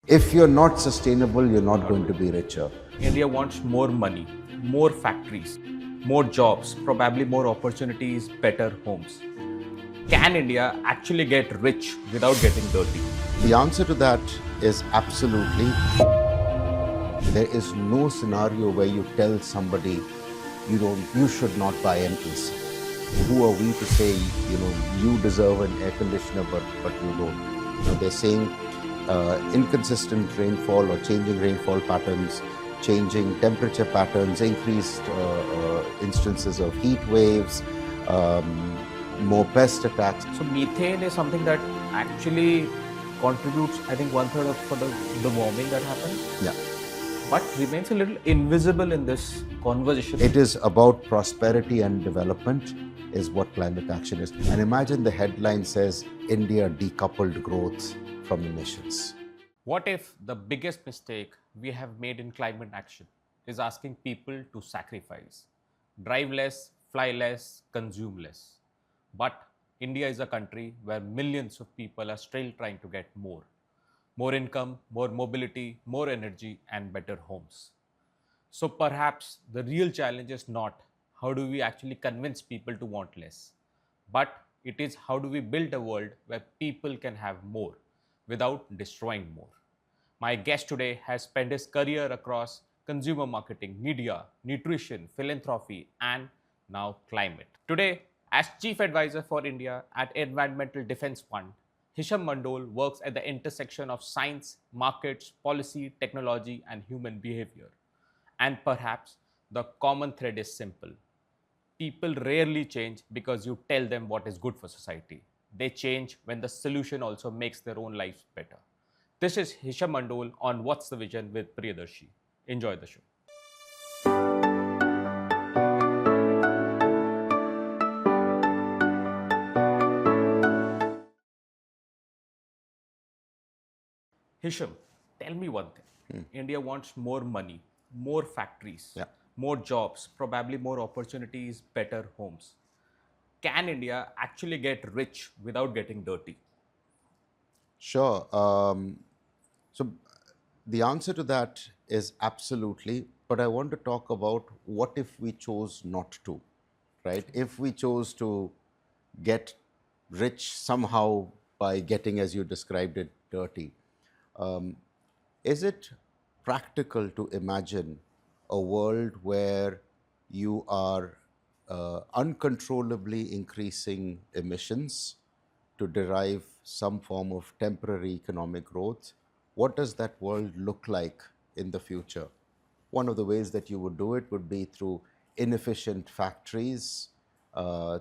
If you're not sustainable, you're not going to be richer. India wants more money, more factories, more jobs, probably more opportunities, better homes. Can India actually get rich without getting dirty? The answer to that is absolutely. There is no scenario where you tell somebody you should not buy an AC. Who are we to say, you deserve an air conditioner, but you don't? They're saying inconsistent rainfall or changing rainfall patterns, changing temperature patterns, increased instances of heat waves, more pest attacks. So methane is something that actually contributes, I think, 1/3 of for the warming that happens. Yeah. But remains a little invisible in this conversation. It is about prosperity and development is what climate action is. And imagine the headline says, India decoupled growth from emissions. What if the biggest mistake we have made in climate action is asking people to sacrifice, drive less, fly less, consume less? But India is a country where millions of people are still trying to get more. More income, more mobility, more energy, and better homes. So perhaps the real challenge is not how do we actually convince people to want less, but it is how do we build a world where people can have more without destroying more. My guest today has spent his career across consumer marketing, media, nutrition, philanthropy, and now climate. Today, as Chief Advisor for India at Environmental Defense Fund, Hisham Mundol works at the intersection of science, markets, policy, technology, and human behavior. And perhaps the common thread is simple. People rarely change because you tell them what is good for society. They change when the solution also makes their own lives better. This is Hisham Mundol on What's the Vision with Priyadarshi. Enjoy the show. Hisham, tell me one thing. India wants more money, more factories, Yeah. more jobs, probably more opportunities, better homes. Can India actually get rich without getting dirty? Sure. So the answer to that is absolutely, but I want to talk about what if we chose not to, right? If we chose to get rich somehow by getting, as you described it, dirty, is it practical to imagine a world where you are uncontrollably increasing emissions to derive some form of temporary economic growth? What does that world look like in the future? One of the ways that you would do it would be through inefficient factories,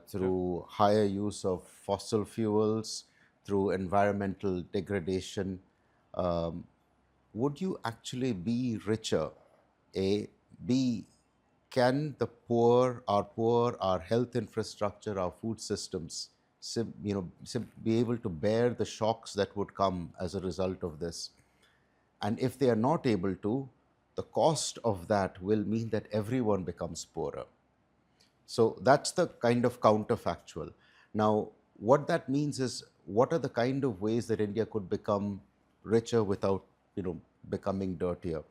through higher use of fossil fuels, through environmental degradation. Um, would you actually be richer? A. B. Can the poor, our health infrastructure, our food systems, be able to bear the shocks that would come as a result of this? And if they are not able to, the cost of that will mean that everyone becomes poorer. So that's the kind of counterfactual. Now, what that means is, what are the kind of ways that India could become richer without, becoming dirtier?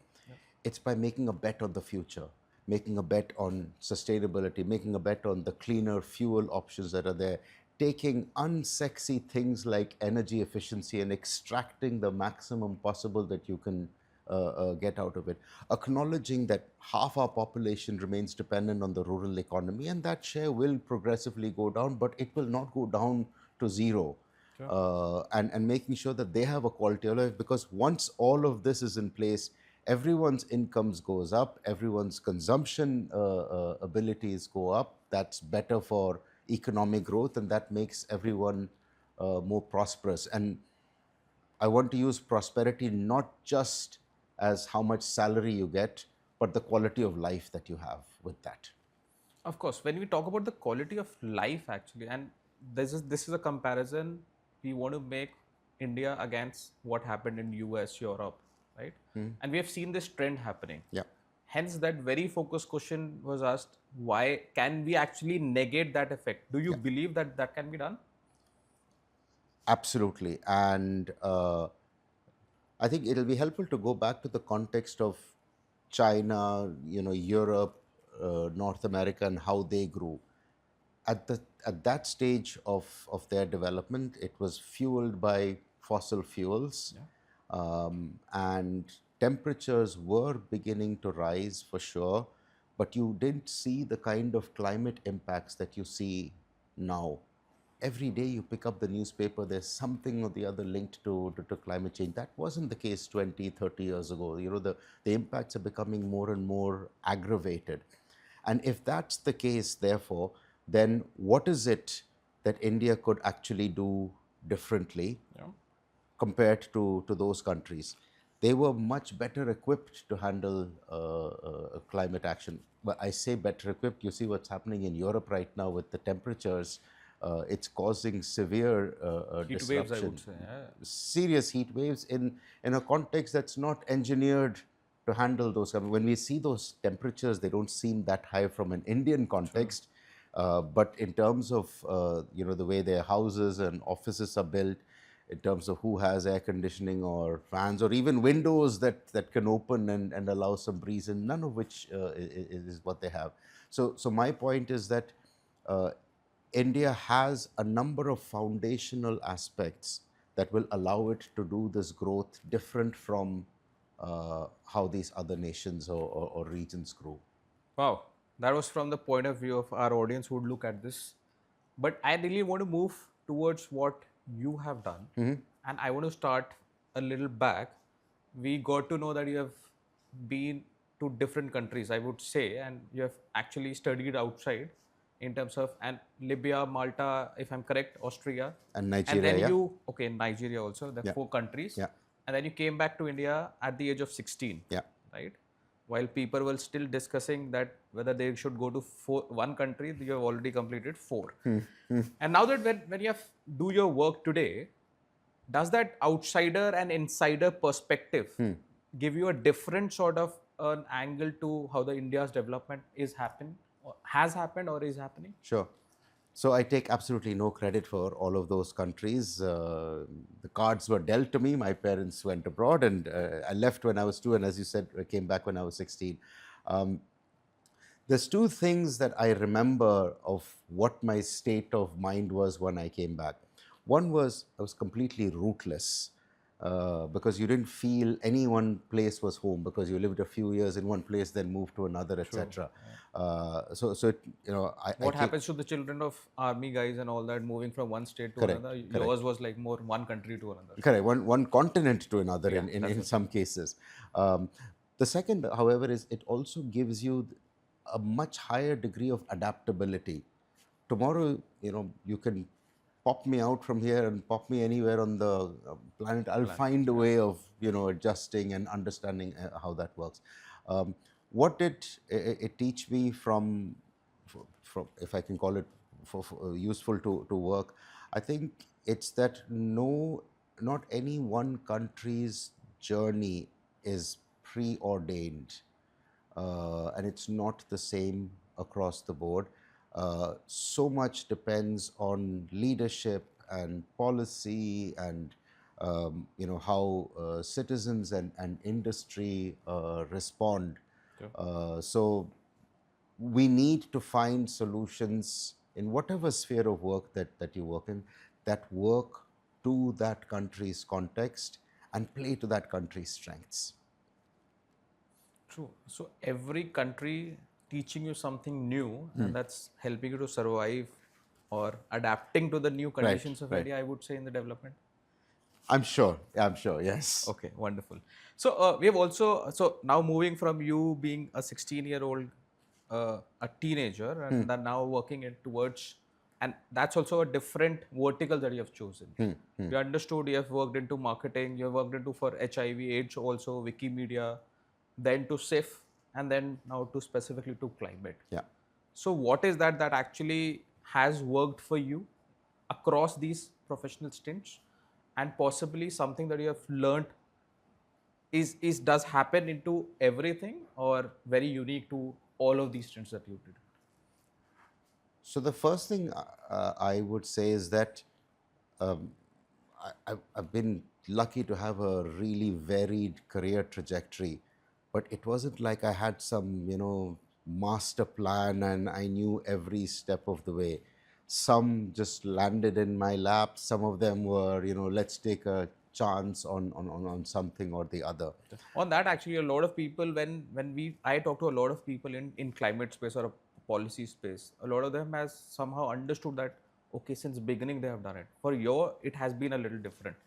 It's by making a bet on the future, making a bet on sustainability, making a bet on the cleaner fuel options that are there, taking unsexy things like energy efficiency and extracting the maximum possible that you can get out of it, acknowledging that half our population remains dependent on the rural economy, and that share will progressively go down, but it will not go down to zero. And making sure that they have a quality of life, because once all of this is in place, everyone's incomes goes up, everyone's consumption abilities go up. That's better for economic growth, and that makes everyone more prosperous. And I want to use prosperity not just as how much salary you get, but the quality of life that you have with that. Of course, when we talk about the quality of life, actually, and this is a comparison we want to make India against what happened in US, Europe, right? And we have seen this trend happening. Yeah. Hence, that very focused question was asked: why can we actually negate that effect? Do you believe that that can be done? Absolutely. And I think it'll be helpful to go back to the context of China, Europe, North America, and how they grew. At that stage of their development, it was fueled by fossil fuels, and temperatures were beginning to rise for sure, but you didn't see the kind of climate impacts that you see now. Every day you pick up the newspaper, there's something or the other linked to climate change. That wasn't the case 20, 30 years ago. The impacts are becoming more and more aggravated. And if that's the case, therefore, then what is it that India could actually do differently compared to those countries? They were much better equipped to handle climate action. But I say better equipped, you see what's happening in Europe right now with the temperatures. It's causing severe Heat waves, I disruption, would say. Yeah. serious heat waves in a context that's not engineered to handle those. I mean, when we see those temperatures, they don't seem that high from an Indian context. But in terms of the way their houses and offices are built, in terms of who has air conditioning or fans or even windows that can open and allow some breeze, and none of which is what they have. So my point is that uh, India has a number of foundational aspects that will allow it to do this growth different from how these other nations or regions grow. Wow, that was from the point of view of our audience who would look at this. But I really want to move towards what you have done. And I want to start a little back. We got to know that you have been to different countries, I would say, and you have actually studied outside in terms of and Libya, Malta, if I'm correct, Austria. And And Nigeria, then yeah? you, okay, Nigeria also, the Yeah. 4 countries. Yeah. And then you came back to India at the age of 16, Yeah. right? While people were still discussing that whether they should go to one country, you have already completed four. And now that when you have do your work today, does that outsider and insider perspective give you a different sort of an angle to how the India's development is happen, or has happened, or is happening? Sure. So I take absolutely no credit for all of those countries. The cards were dealt to me. My parents went abroad, and I left when I was 2, and as you said, I came back when I was 16. Um, there's two things that I remember of what my state of mind was when I came back. One was I was completely rootless. Because you didn't feel any one place was home, because you lived a few years in one place, then moved to another, etc. So I What came, happens to the children of army guys and all that moving from one state to correct, another? correct. Yours was like more one country to another. Correct. One continent to another Yeah, in some cases. The second, however, is it also gives you a much higher degree of adaptability. Tomorrow, you can pop me out from here and pop me anywhere on the planet. I'll find a way of, adjusting and understanding how that works. What did it teach me from, if I can call it useful to work? I think it's that not any one country's journey is preordained, and it's not the same across the board. So much depends on leadership and policy and how citizens and industry respond. So we need to find solutions in whatever sphere of work that you work in that work to that country's context and play to that country's strengths. True. So every country teaching you something new, and that's helping you to survive or adapting to the new Right, conditions of right. India, I would say, in the development. I'm sure. I'm sure. Yes. Okay, wonderful. So we have also, so now moving from you being a 16-year-old, a teenager, and then now working it towards, and that's also a different vertical that you have chosen. We understood you have worked into marketing, you have worked into for HIV, AIDS also, Wikimedia, then to SIF, and then now to specifically to climate. Yeah. So what is that that actually has worked for you across these professional stints, and possibly something that you have learned is does happen into everything or very unique to all of these stints that you did? So the first thing I would say is that I've been lucky to have a really varied career trajectory, but it wasn't like I had some, master plan and I knew every step of the way. Some just landed in my lap. Some of them were, let's take a chance on something or the other. On that, actually, a lot of people, when we I talk to a lot of people in climate space or a policy space, a lot of them has somehow understood that, okay, since beginning they have done it. For your, it has been a little different.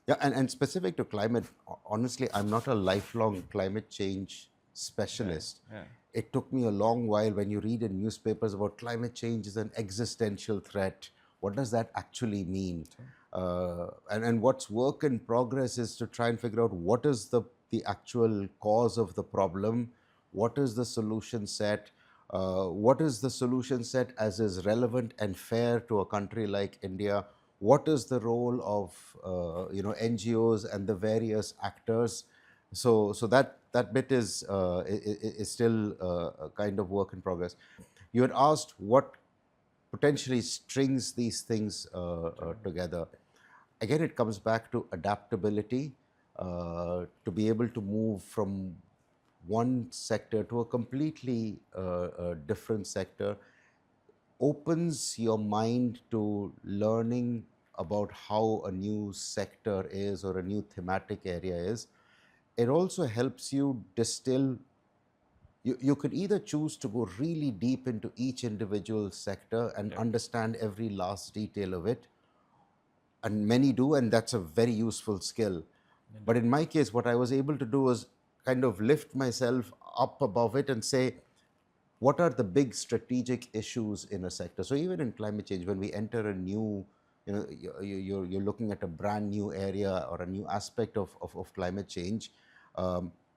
Yeah, and specific to climate, honestly, I'm not a lifelong climate change specialist. Yeah. It took me a long while when you read in newspapers about climate change is an existential threat. What does that actually mean? And what's work in progress is to try and figure out what is the actual cause of the problem, what is the solution set, what is the solution set as is relevant and fair to a country like India, what is the role of NGOs and the various actors. So that bit is still a kind of work in progress. You had asked what potentially strings these things together. Again, it comes back to adaptability, to be able to move from one sector to a completely different sector opens your mind to learning about how a new sector is or a new thematic area is. It also helps you distill. You could either choose to go really deep into each individual sector and understand every last detail of it, and many do, and that's a very useful skill. But in my case, what I was able to do was kind of lift myself up above it and say, what are the big strategic issues in a sector? So even in climate change, when we enter a new, you're looking at a brand new area or a new aspect of climate change,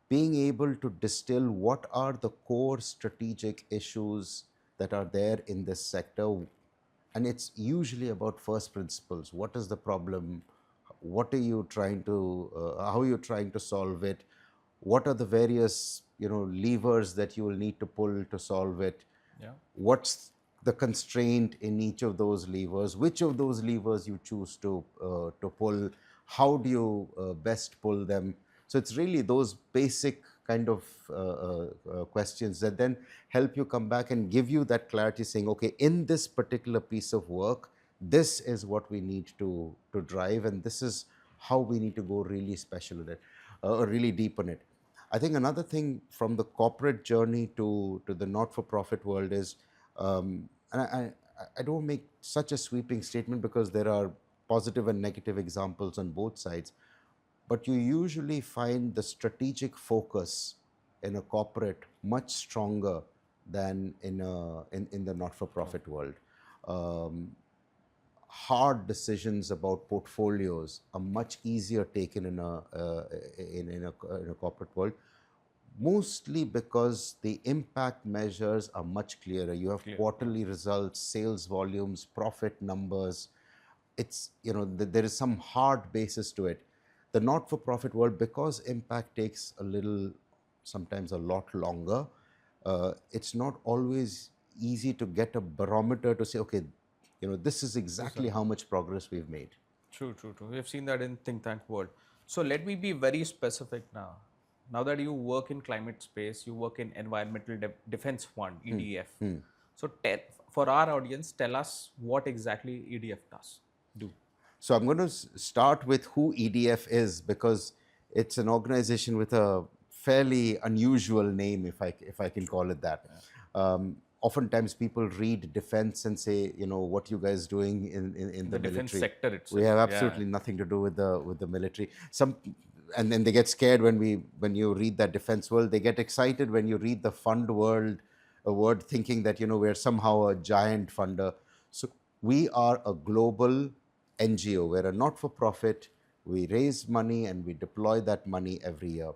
being able to distill what are the core strategic issues that are there in this sector. And it's usually about first principles. What is the problem? What are you trying to, how are you trying to solve it? What are the various, levers that you will need to pull to solve it? Yeah. What's the constraint in each of those levers? Which of those levers you choose to pull? How do you best pull them? So it's really those basic kind of questions that then help you come back and give you that clarity, saying, okay, in this particular piece of work, this is what we need to drive, and this is how we need to go really special in it, or really deep on it. I think another thing from the corporate journey to the not-for-profit world is, and I don't make such a sweeping statement because there are positive and negative examples on both sides, but you usually find the strategic focus in a corporate much stronger than in the not-for-profit world. Um, Hard decisions about portfolios are much easier taken in a corporate world, mostly because the impact measures are much clearer. You have quarterly results, sales volumes, profit numbers. It's, there is some hard basis to it. The not-for-profit world, because impact takes a little, sometimes a lot longer, it's not always easy to get a barometer to say, okay, this is exactly how much progress we've made. True, true, true. We have seen that in think tank world. So let me be very specific now. Now that you work in climate space, you work in Environmental Defense Fund, EDF. So for our audience, tell us what exactly EDF does. Do. So I'm going to start with who EDF is, because it's an organization with a fairly unusual name, if I can call it that. Oftentimes people read defense and say, what you guys doing in the defense military. sector itself. We have absolutely nothing to do with the military. And then they get scared when you read that defense world. They get excited when you read the fund world, a word, thinking that we're somehow a giant funder. So we are a global NGO. We're a not-for-profit. We raise money and we deploy that money every year.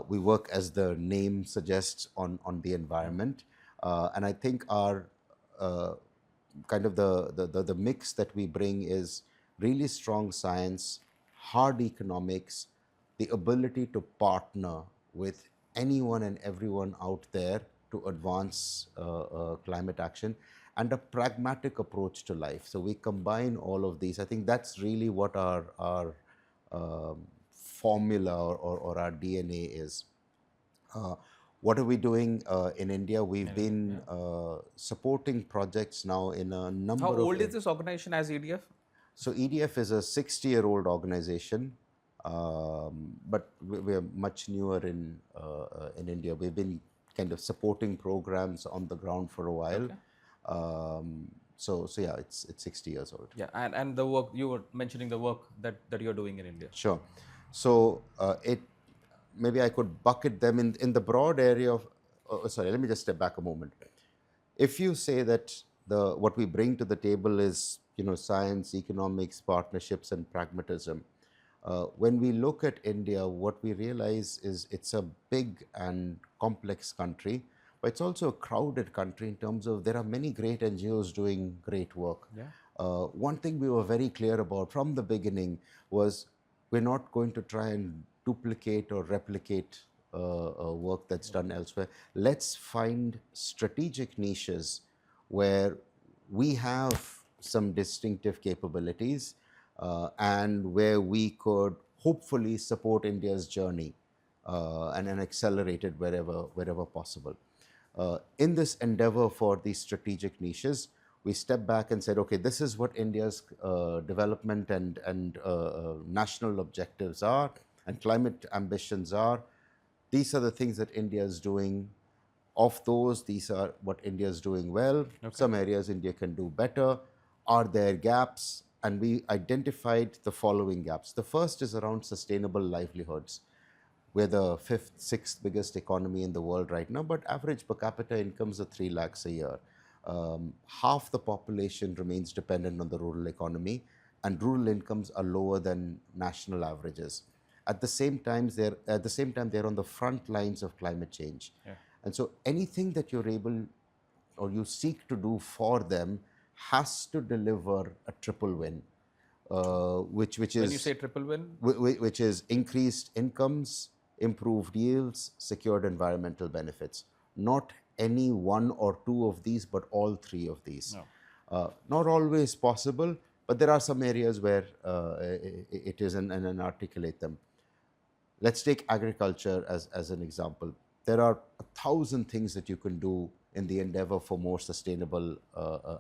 We work, as the name suggests, on the environment. And I think our kind of the mix that we bring is really strong science, hard economics, the ability to partner with anyone and everyone out there to advance climate action, and a pragmatic approach to life. So we combine all of these. I think that's really what our formula or our DNA is. Uh, what are we doing in India? We've been supporting projects now in a How number of old is this organization as EDF? So EDF is a 60-year-old organization, but we are much newer in India. We've been kind of supporting programs on the ground for a while. Okay. So yeah, it's 60 years old. Yeah, and the work you were mentioning, the work that you're doing in India. Sure. So it maybe I could bucket them in the broad area of. Sorry, let me just step back a moment. If you say that the what we bring to the table is science, economics, partnerships, and pragmatism, when we look at India, what we realize is it's a big and complex country, but it's also a crowded country in terms of there are many great NGOs doing great work. Yeah. One thing we were very clear about from the beginning was we're not going to try and duplicate or replicate work that's done elsewhere. Let's find strategic niches where we have some distinctive capabilities and where we could hopefully support India's journey and accelerate it wherever possible. In this endeavor for these strategic niches, we stepped back and said, okay, this is what India's development and national objectives are and climate ambitions are. These are the things that India is doing. Of those, these are what India is doing well. Okay. Some areas India can do better. Are there gaps? And we identified the following gaps. The first is around sustainable livelihoods. We're the fifth, sixth biggest economy in the world right now, but average per capita incomes are 3 lakhs a year. Half the population remains dependent on the rural economy, and rural incomes are lower than national averages. At the same time, they're on the front lines of climate change. Yeah. And so anything that you're able or you seek to do for them has to deliver a triple win, which is... When you say triple win? Which is increased incomes, improved yields, secured environmental benefits. Not any one or two of these, but all three of these. No. Not always possible, but there are some areas where it is and articulate them. Let's take agriculture as an example. There are 1,000 things that you can do in the endeavor for more sustainable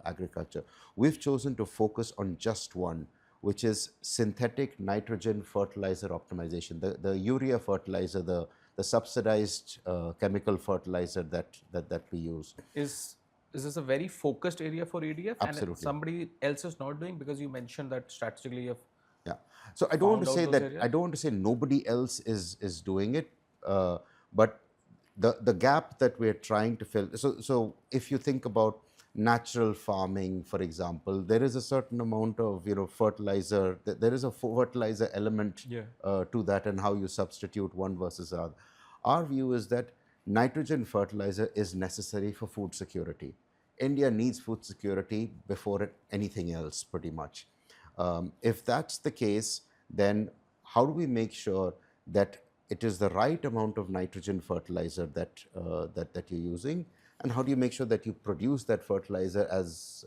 agriculture. We've chosen to focus on just one, which is synthetic nitrogen fertilizer optimization. The urea fertilizer, the subsidized chemical fertilizer that we use. Is this a very focused area for EDF? Absolutely. And somebody else is not doing, because you mentioned that strategically you've... Yeah. So I don't want to say that areas? I don't want to say nobody else is doing it, but the gap that we're trying to fill. So if you think about natural farming, for example, there is a certain amount of fertilizer. There is a fertilizer element to that, and how you substitute one versus the other. Our view is that nitrogen fertilizer is necessary for food security. India needs food security before anything else, pretty much. If that's the case, then how do we make sure that it is the right amount of nitrogen fertilizer that you're using, and how do you make sure that you produce that fertilizer as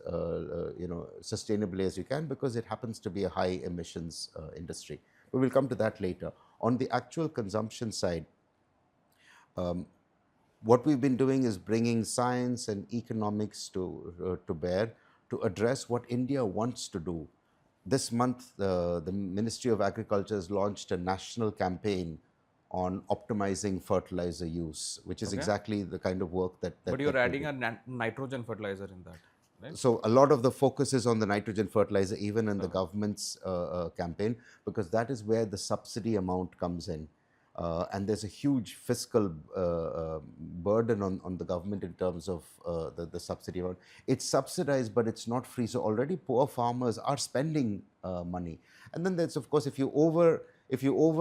sustainably as you can, because it happens to be a high emissions industry. We will come to that later. On the actual consumption side, what we've been doing is bringing science and economics to bear to address what India wants to do. This month, the Ministry of Agriculture has launched a national campaign on optimizing fertilizer use, which is exactly the kind of work that But you're adding a nitrogen fertilizer in that, right? So a lot of the focus is on the nitrogen fertilizer, even in the government's campaign, because that is where the subsidy amount comes in. And there's a huge fiscal burden on the government in terms of the subsidy amount. It's subsidized, but it's not free. So already poor farmers are spending money. And then there's, of course, if you over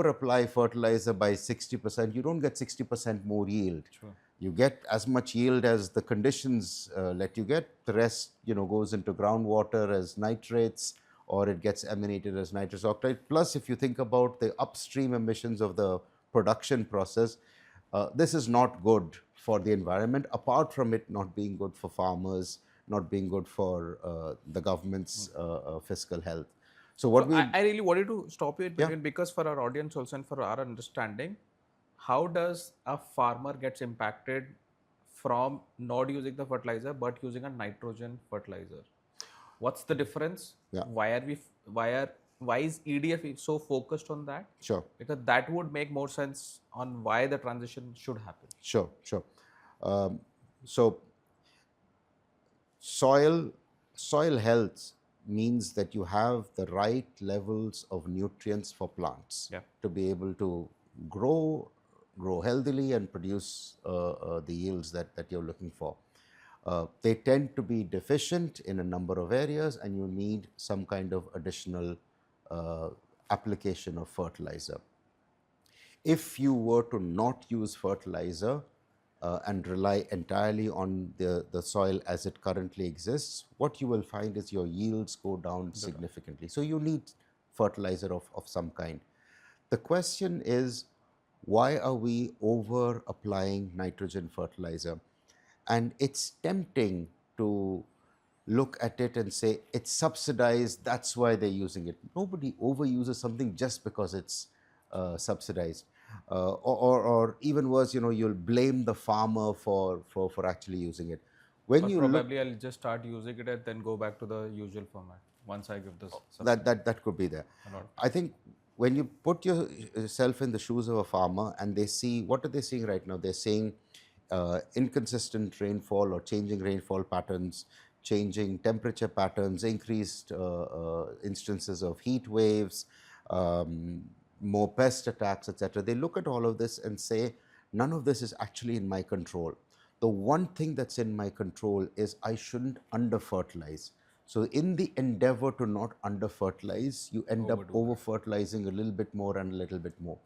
apply fertilizer by 60%, you don't get 60% more yield. Sure. You get as much yield as the conditions let you get. The rest, goes into groundwater as nitrates, or it gets emanated as nitrous oxide. Plus, if you think about the upstream emissions of the production process, this is not good for the environment, apart from it not being good for farmers, not being good for the government's fiscal health. So what So we, I really wanted to stop you in yeah, between because for our audience also and for our understanding, how does a farmer gets impacted from not using the fertilizer but using a nitrogen fertilizer? What's the difference? yeah, Why are we why is EDF so focused on that? sure, Because that would make more sense on why the transition should happen. sure, sure. Um, so soil soil health means that you have the right levels of nutrients for plants Yeah. to be able to grow grow healthily and produce the yields that you're looking for. They tend to be deficient in a number of areas, and you need some kind of additional uh, application of fertilizer. If you were to not use fertilizer and rely entirely on the soil as it currently exists, what you will find is your yields go down significantly. So you need fertilizer of some kind. The question is, why are we over applying nitrogen fertilizer? And it's tempting to look at it and say it's subsidized, that's why they're using it. Nobody overuses something just because it's subsidized. Or even worse, you'll blame the farmer for actually using it. When Or you look, probably I'll just start using it and then go back to the usual format once I give this that, subsidy. that could be there. A lot of I time. think when you put yourself in the shoes of a farmer and they see, what are they seeing right now? They're seeing inconsistent rainfall or changing rainfall patterns, changing temperature patterns, increased instances of heat waves, um, more pest attacks, etc. They look at all of this and say, none of this is actually in my control. The one thing that's in my control is I shouldn't under fertilize. So, in the endeavor to not under fertilize, you end up Overdo over that. fertilizing a little bit more and a little bit more.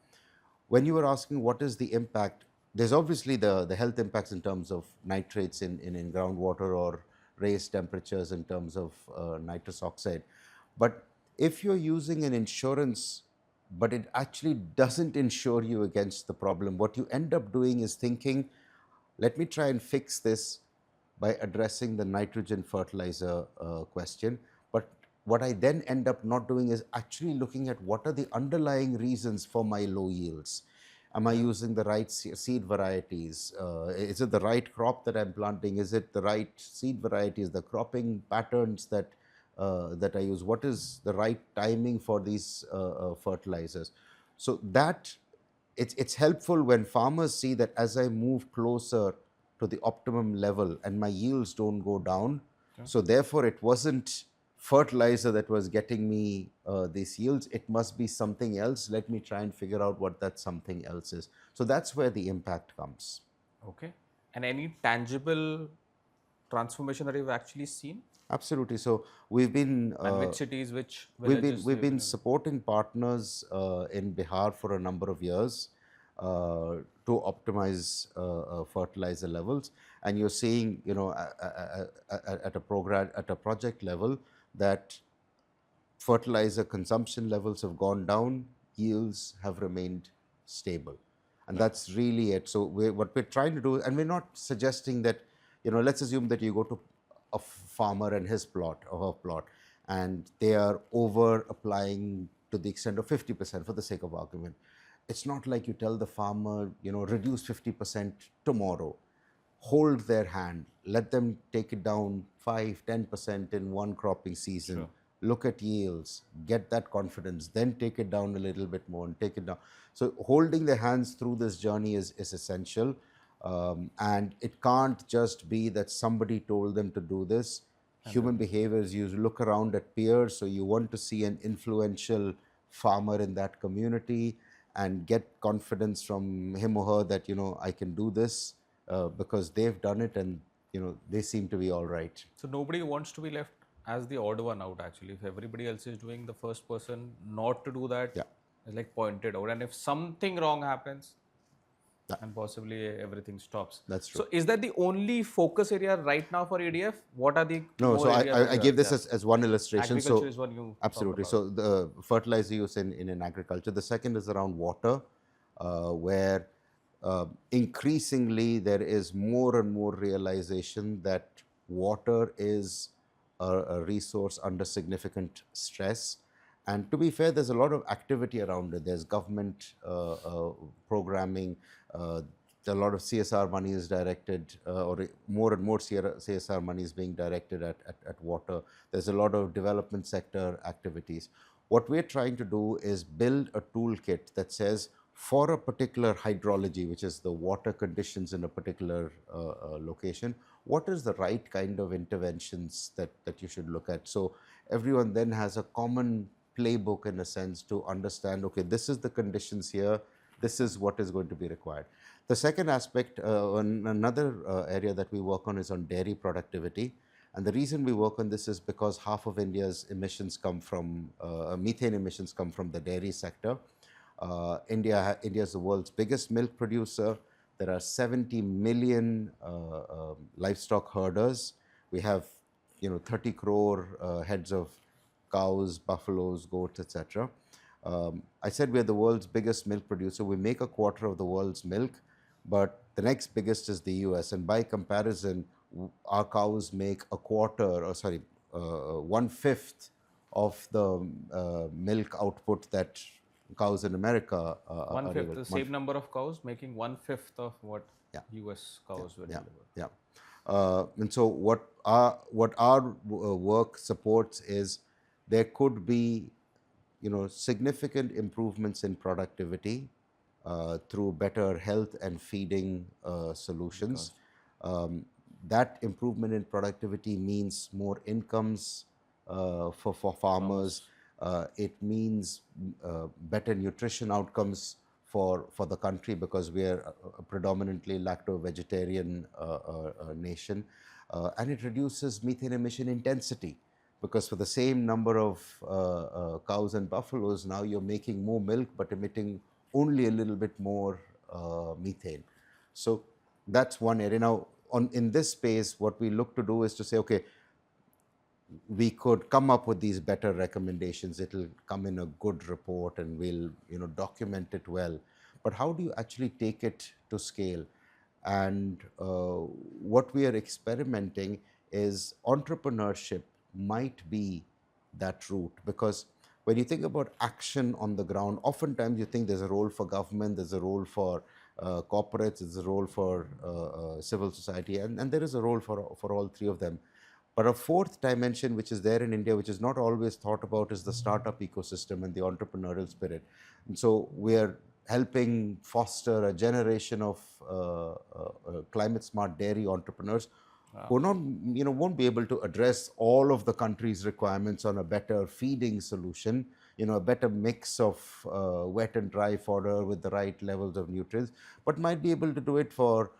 When you were asking what is the impact, there's obviously the health impacts in terms of nitrates in groundwater or raised temperatures in terms of nitrous oxide. But if you're using an insurance, but it actually doesn't insure you against the problem, what you end up doing is thinking, let me try and fix this by addressing the nitrogen fertilizer question. But what I then end up not doing is actually looking at what are the underlying reasons for my low yields. Am I using the right seed varieties? Is it the right crop that I'm planting? Is it the right seed varieties, the cropping patterns that I use? What is the right timing for these fertilizers? So that it's helpful when farmers see that as I move closer to the optimum level and my yields don't go down, so therefore it wasn't fertilizer that was getting me these yields, it must be something else. Let me try and figure out what that something else is. So that's where the impact comes. Okay. And any tangible transformation that you've actually seen? Absolutely. So we've been And which cities, which we've been villages we've you've been been able? supporting partners in Bihar for a number of years to optimize fertilizer levels, and you're seeing, at a program, at a project level, that fertilizer consumption levels have gone down, yields have remained stable. And that's really it. So what we're trying to do, and we're not suggesting that, let's assume that you go to a farmer and his plot or her plot, and they are over applying to the extent of 50% for the sake of argument. It's not like you tell the farmer, reduce 50% tomorrow. Hold their hand, let them take it down 5-10% in one cropping season, look at yields, get that confidence, then take it down a little bit more and take it down. So holding their hands through this journey is essential. And it can't just be that somebody told them to do this. Human behaviors, you look around at peers, so you want to see an influential farmer in that community and get confidence from him or her that, I can do this because they've done it, and they seem to be all right. So nobody wants to be left as the odd one out actually. If everybody else is doing, the first person not to do that Yeah, is like pointed out. And if something wrong happens, yeah, and possibly everything stops. that's true. So is that the only focus area right now for EDF? What are the No, more so areas that I you have? gave this Yeah. as one illustration. Agriculture So is one you talked absolutely. about. So the fertilizer use in an agriculture. The second is around water, where increasingly there is more and more realization that water is a resource under significant stress. And to be fair, there's a lot of activity around it. There's government programming. A lot of CSR money is directed, or more and more CSR money is being directed at water. There's a lot of development sector activities. What we're trying to do is build a toolkit that says, for a particular hydrology, which is the water conditions in a particular location, what is the right kind of interventions that you should look at? So everyone then has a common playbook in a sense to understand, okay, this is the conditions here, this is what is going to be required. The second aspect, another area that we work on is on dairy productivity. And the reason we work on this is because half of India's emissions come from, methane emissions come from the dairy sector. India is the world's biggest milk producer. There are 70 million livestock herders. We have 30 crore heads of cows, buffaloes, goats, etc. I said we're the world's biggest milk producer. We make a quarter of the world's milk, but the next biggest is the US. And by comparison, our cows make a quarter, or sorry, 1/5 of the milk output that cows in America One are fifth, able. the same number of cows making 1/5 of what Yeah. US cows will deliver. Yeah. And so what our work supports is there could be significant improvements in productivity through better health and feeding solutions. That improvement in productivity means more incomes for farmers. It means better nutrition outcomes for the country, because we are a predominantly lacto-vegetarian nation. And it reduces methane emission intensity, because for the same number of cows and buffaloes, now you're making more milk but emitting only a little bit more methane. So that's one area. Now, in this space, what we look to do is to say, okay, we could come up with these better recommendations. It'll come in a good report and we'll document it well. But how do you actually take it to scale? And what we are experimenting is entrepreneurship might be that route, because when you think about action on the ground, oftentimes you think there's a role for government, there's a role for corporates, there's a role for civil society, and there is a role for all three of them. But a fourth dimension, which is there in India, which is not always thought about, is the startup ecosystem and the entrepreneurial spirit. And so we are helping foster a generation of climate smart dairy entrepreneurs who won't be able to address all of the country's requirements on a better feeding solution, a better mix of wet and dry fodder with the right levels of nutrients, but might be able to do it for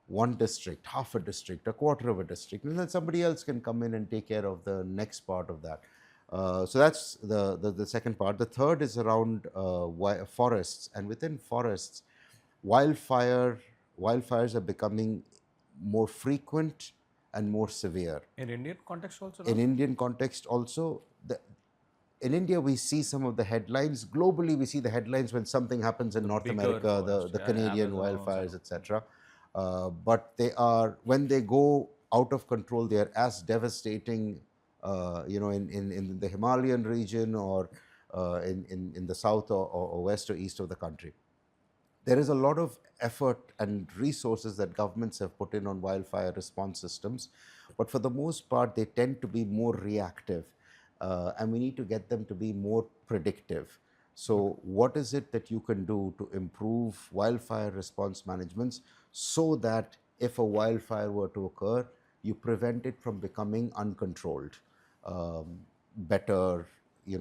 one district, half a district, a quarter of a district, and then somebody else can come in and take care of the next part of that. So that's the second part. The third is around forests, and within forests, wildfires are becoming more frequent and more severe. In Indian context also? In Indian context also, in India, we see some of the headlines. Globally, we see the headlines when something happens in North America, the Canadian wildfires, etc. But when they go out of control, they are as devastating, in the Himalayan region or in the south or west or east of the country. There is a lot of effort and resources that governments have put in on wildfire response systems, but for the most part, they tend to be more reactive, and we need to get them to be more predictive. So what is it that you can do to improve wildfire response management so that if a wildfire were to occur, you prevent it from becoming uncontrolled? Better,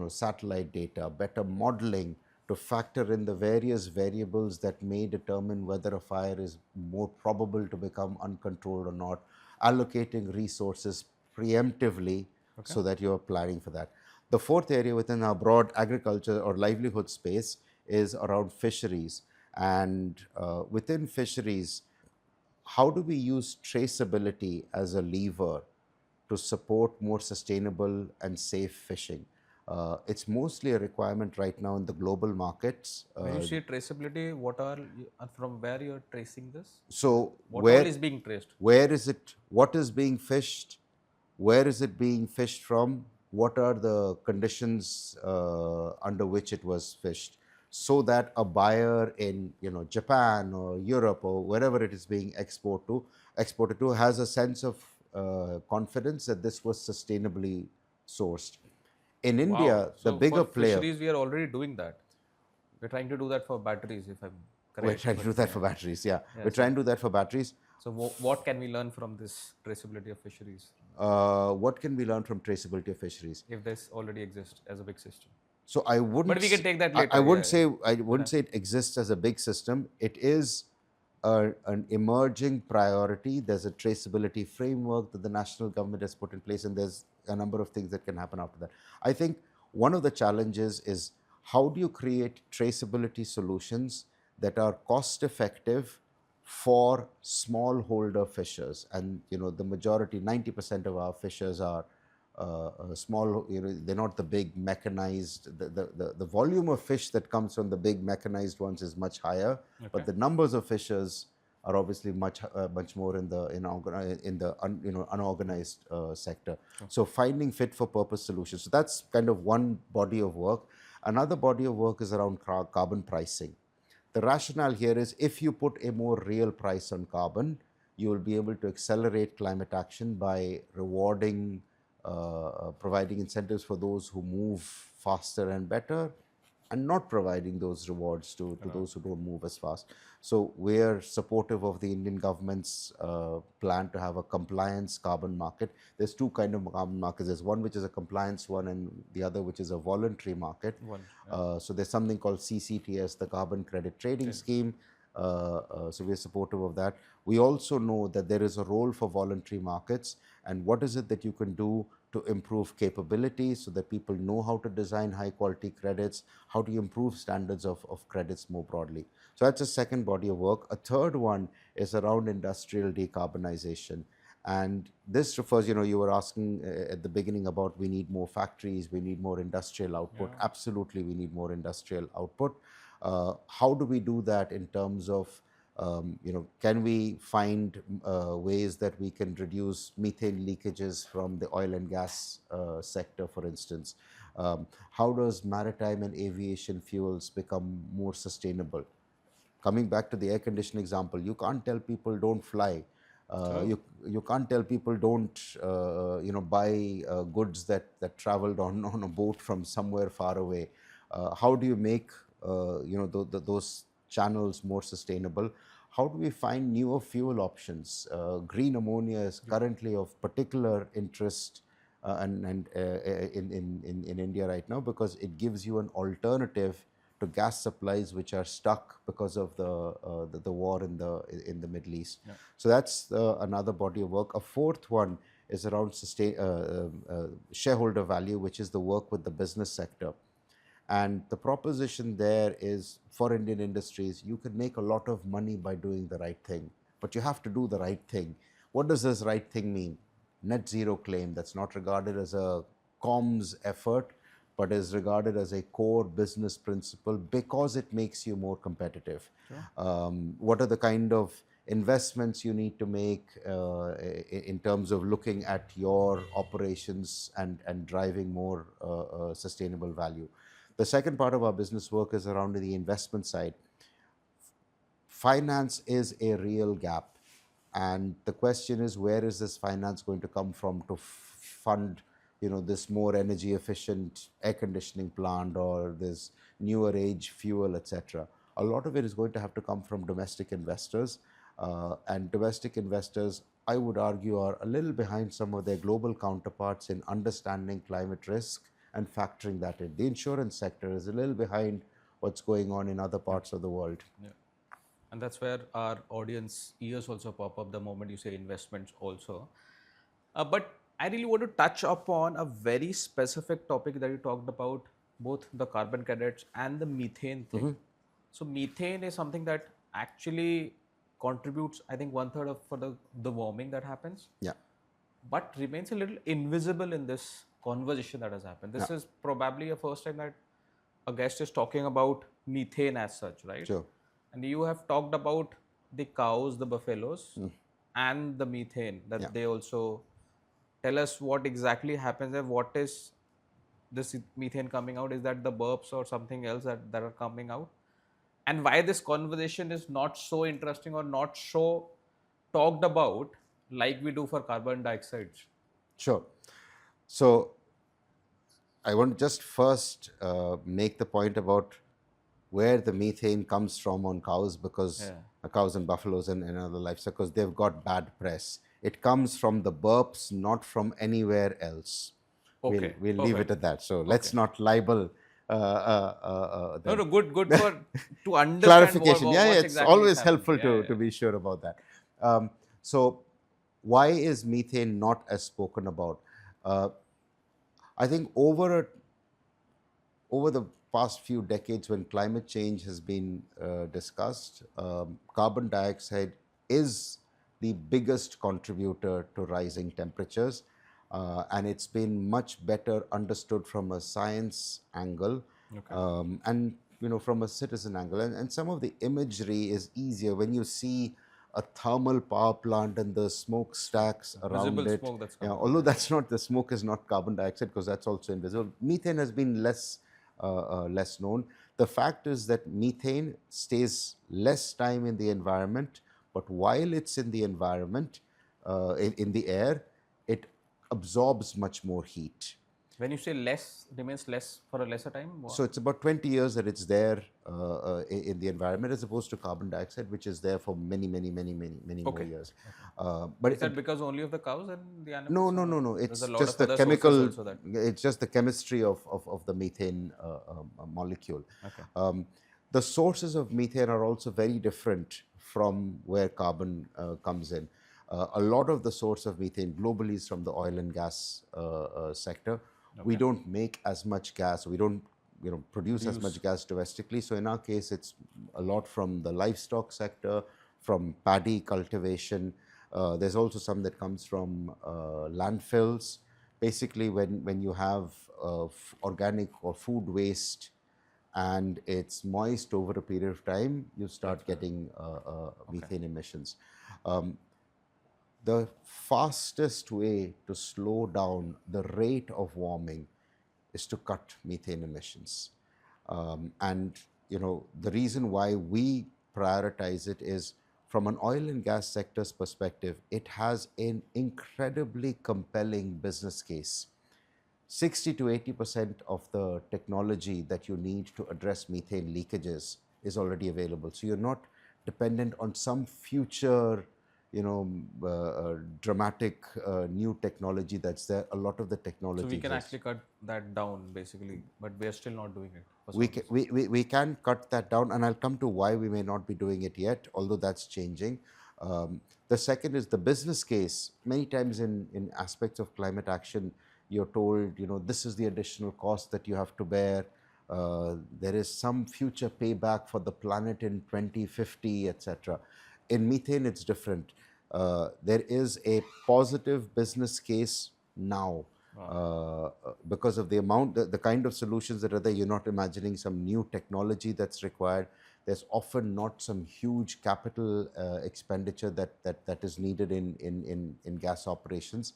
satellite data, better modeling to factor in the various variables that may determine whether a fire is more probable to become uncontrolled or not, allocating resources preemptively so that you're planning for that. The fourth area within our broad agriculture or livelihood space is around fisheries. And within fisheries, how do we use traceability as a lever to support more sustainable and safe fishing? It's mostly a requirement right now in the global markets. When you say traceability, from where you're tracing this? So What all is being traced? Where is it? What is being fished? Where is it being fished from? what are the conditions under which it was fished, so that a buyer in Japan or Europe or wherever it is being exported to has a sense of confidence that this was sustainably sourced. In Wow. India, the So for bigger player, fisheries, we are already doing that. We're trying to do that for batteries, if I'm we're correct. trying to But do that for batteries. Yeah, yeah. we're trying to do that for batteries. So what can we learn from this traceability of fisheries What can we learn from traceability of fisheries? if this already exists as a big system? So I But wouldn't we can s- take that I later. wouldn't Yeah. say Yeah. it exists as a big system. It is an emerging priority. There's a traceability framework that the national government has put in place, and there's a number of things that can happen after that. I think one of the challenges is, how do you create traceability solutions that are cost effective for smallholder fishers? And the majority, 90% of our fishers are small. They're not the big mechanized. The volume of fish that comes from the big mechanized ones is much higher, Okay. but the numbers of fishers are obviously much more in the unorganized sector. So finding fit for purpose solutions. So that's kind of one body of work. Another body of work is around carbon pricing. The rationale here is, if you put a more real price on carbon, you will be able to accelerate climate action by rewarding, providing incentives for those who move faster and better, and not providing those rewards to those who don't move as fast. So we're supportive of the Indian government's plan to have a compliance carbon market. There's two kind of carbon markets. There's one which is a compliance one, and the other which is a voluntary market. So there's something called CCTS, the Carbon Credit Trading Scheme. So we're supportive of that. We also know that there is a role for voluntary markets, and what is it that you can do to improve capability so that people know how to design high quality credits? How do you improve standards of credits more broadly? So that's a second body of work. A third one is around industrial decarbonization. And this refers, you were asking at the beginning about, we need more factories, we need more industrial output. Absolutely, we need more industrial output. How do we do that in terms of, can we find ways that we can reduce methane leakages from the oil and gas sector, for instance? How does maritime and aviation fuels become more sustainable? Coming back to the air conditioning example, you can't tell people don't fly. You can't tell people don't buy goods that traveled on a boat from somewhere far away. How do you make those channels more sustainable? How do we find newer fuel options? Green ammonia is currently of particular interest in India right now, because it gives you an alternative to gas supplies which are stuck because of the war in the Middle East. So that's another body of work. A fourth one is around shareholder value, which is the work with the business sector. And the proposition there is, for Indian industries, you can make a lot of money by doing the right thing, but you have to do the right thing. What does this right thing mean? Net zero claim, that's not regarded as a comms effort, but is regarded as a core business principle because it makes you more competitive. What are the kind of investments you need to make in terms of looking at your operations and driving more sustainable value? The second part of our business work is around the investment side. Finance is a real gap, and the question is, where is this finance going to come from to fund this more energy efficient air conditioning plant, or this newer age fuel, etc.? A lot of it is going to have to come from domestic investors, and domestic investors, I would argue, are a little behind some of their global counterparts in understanding climate risk and factoring that in. The insurance sector is a little behind what's going on in other parts of the world. And that's where our audience ears also pop up the moment you say investments also. But I really want to touch upon a very specific topic that you talked about, both the carbon credits and the methane thing. So methane is something that actually contributes, I think, one third of for the warming that happens, Yeah. but remains a little invisible in this conversation that has happened. This is probably a first time that a guest is talking about methane as such, right? Sure. And you have talked about the cows, the buffaloes, and the methane that they also tell us what exactly happens and what is this methane coming out? Is that the burps or something else that are coming out? And why this conversation is not so interesting or not so talked about like we do for carbon dioxide? Sure. So I want to just first make the point about where the methane comes from on cows, because Yeah. cows and buffaloes and other livestock, because they've got bad press. It comes from the burps, not from anywhere else. Okay, We'll leave it perfect. at that. So let's Okay. not libel No, them. no, good for to understand Clarification. Yeah, yeah, what's it's exactly is always happening. helpful Yeah, to be sure about that. So why is methane not as spoken about? Uh, I think over the past few decades, when climate change has been discussed, carbon dioxide is the biggest contributor to rising temperatures. And it's been much better understood from a science angle, Okay. and from a citizen angle. And some of the imagery is easier when you see a thermal power plant and the smokestacks around visible it. smoke that's Yeah, coming out. although Yeah. that's not, the smoke is not carbon dioxide, because that's also invisible. Methane has been less known. The fact is that methane stays less time in the environment, but while it's in the environment, in the air, it absorbs much more heat. When you say less, remains less for a lesser time. So it's about 20 years that it's there in the environment, as opposed to carbon dioxide, which is there for many, many, many, many, many more Okay. years. Okay. But Is that because only of the cows and the no, animals, no, or no, no. there's It's a lot just of the other sources chemical. also that? It's just the chemistry of the methane molecule. Okay. Um, the sources of methane are also very different from where carbon comes in. A lot of the source of methane globally is from the oil and gas sector. We Okay. don't make as much gas. We don't, produce as Produce. much gas domestically. So in our case, it's a lot from the livestock sector, from paddy cultivation. There's also some that comes from landfills. Basically, when you have organic or food waste and it's moist over a period of time, you That's start why. getting Okay. methane emissions. The fastest way to slow down the rate of warming is to cut methane emissions. And the reason why we prioritize it is, from an oil and gas sector's perspective, it has an incredibly compelling business case. 60 to 80% of the technology that you need to address methane leakages is already available. So you're not dependent on some future, dramatic new technology that's there. A lot of the So technology we can exists. actually cut that down basically, but we are still not doing it for We some can, reason. we can cut that down, and I'll come to why we may not be doing it yet, although that's changing. The second is the business case. Many times in aspects of climate action, you're told, this is the additional cost that you have to bear. There is some future payback for the planet in 2050, etc. In methane, it's different. There is a positive business case now, Wow. because of the amount, the kind of solutions that are there. You're not imagining some new technology that's required. There's often not some huge capital expenditure that is needed in gas operations.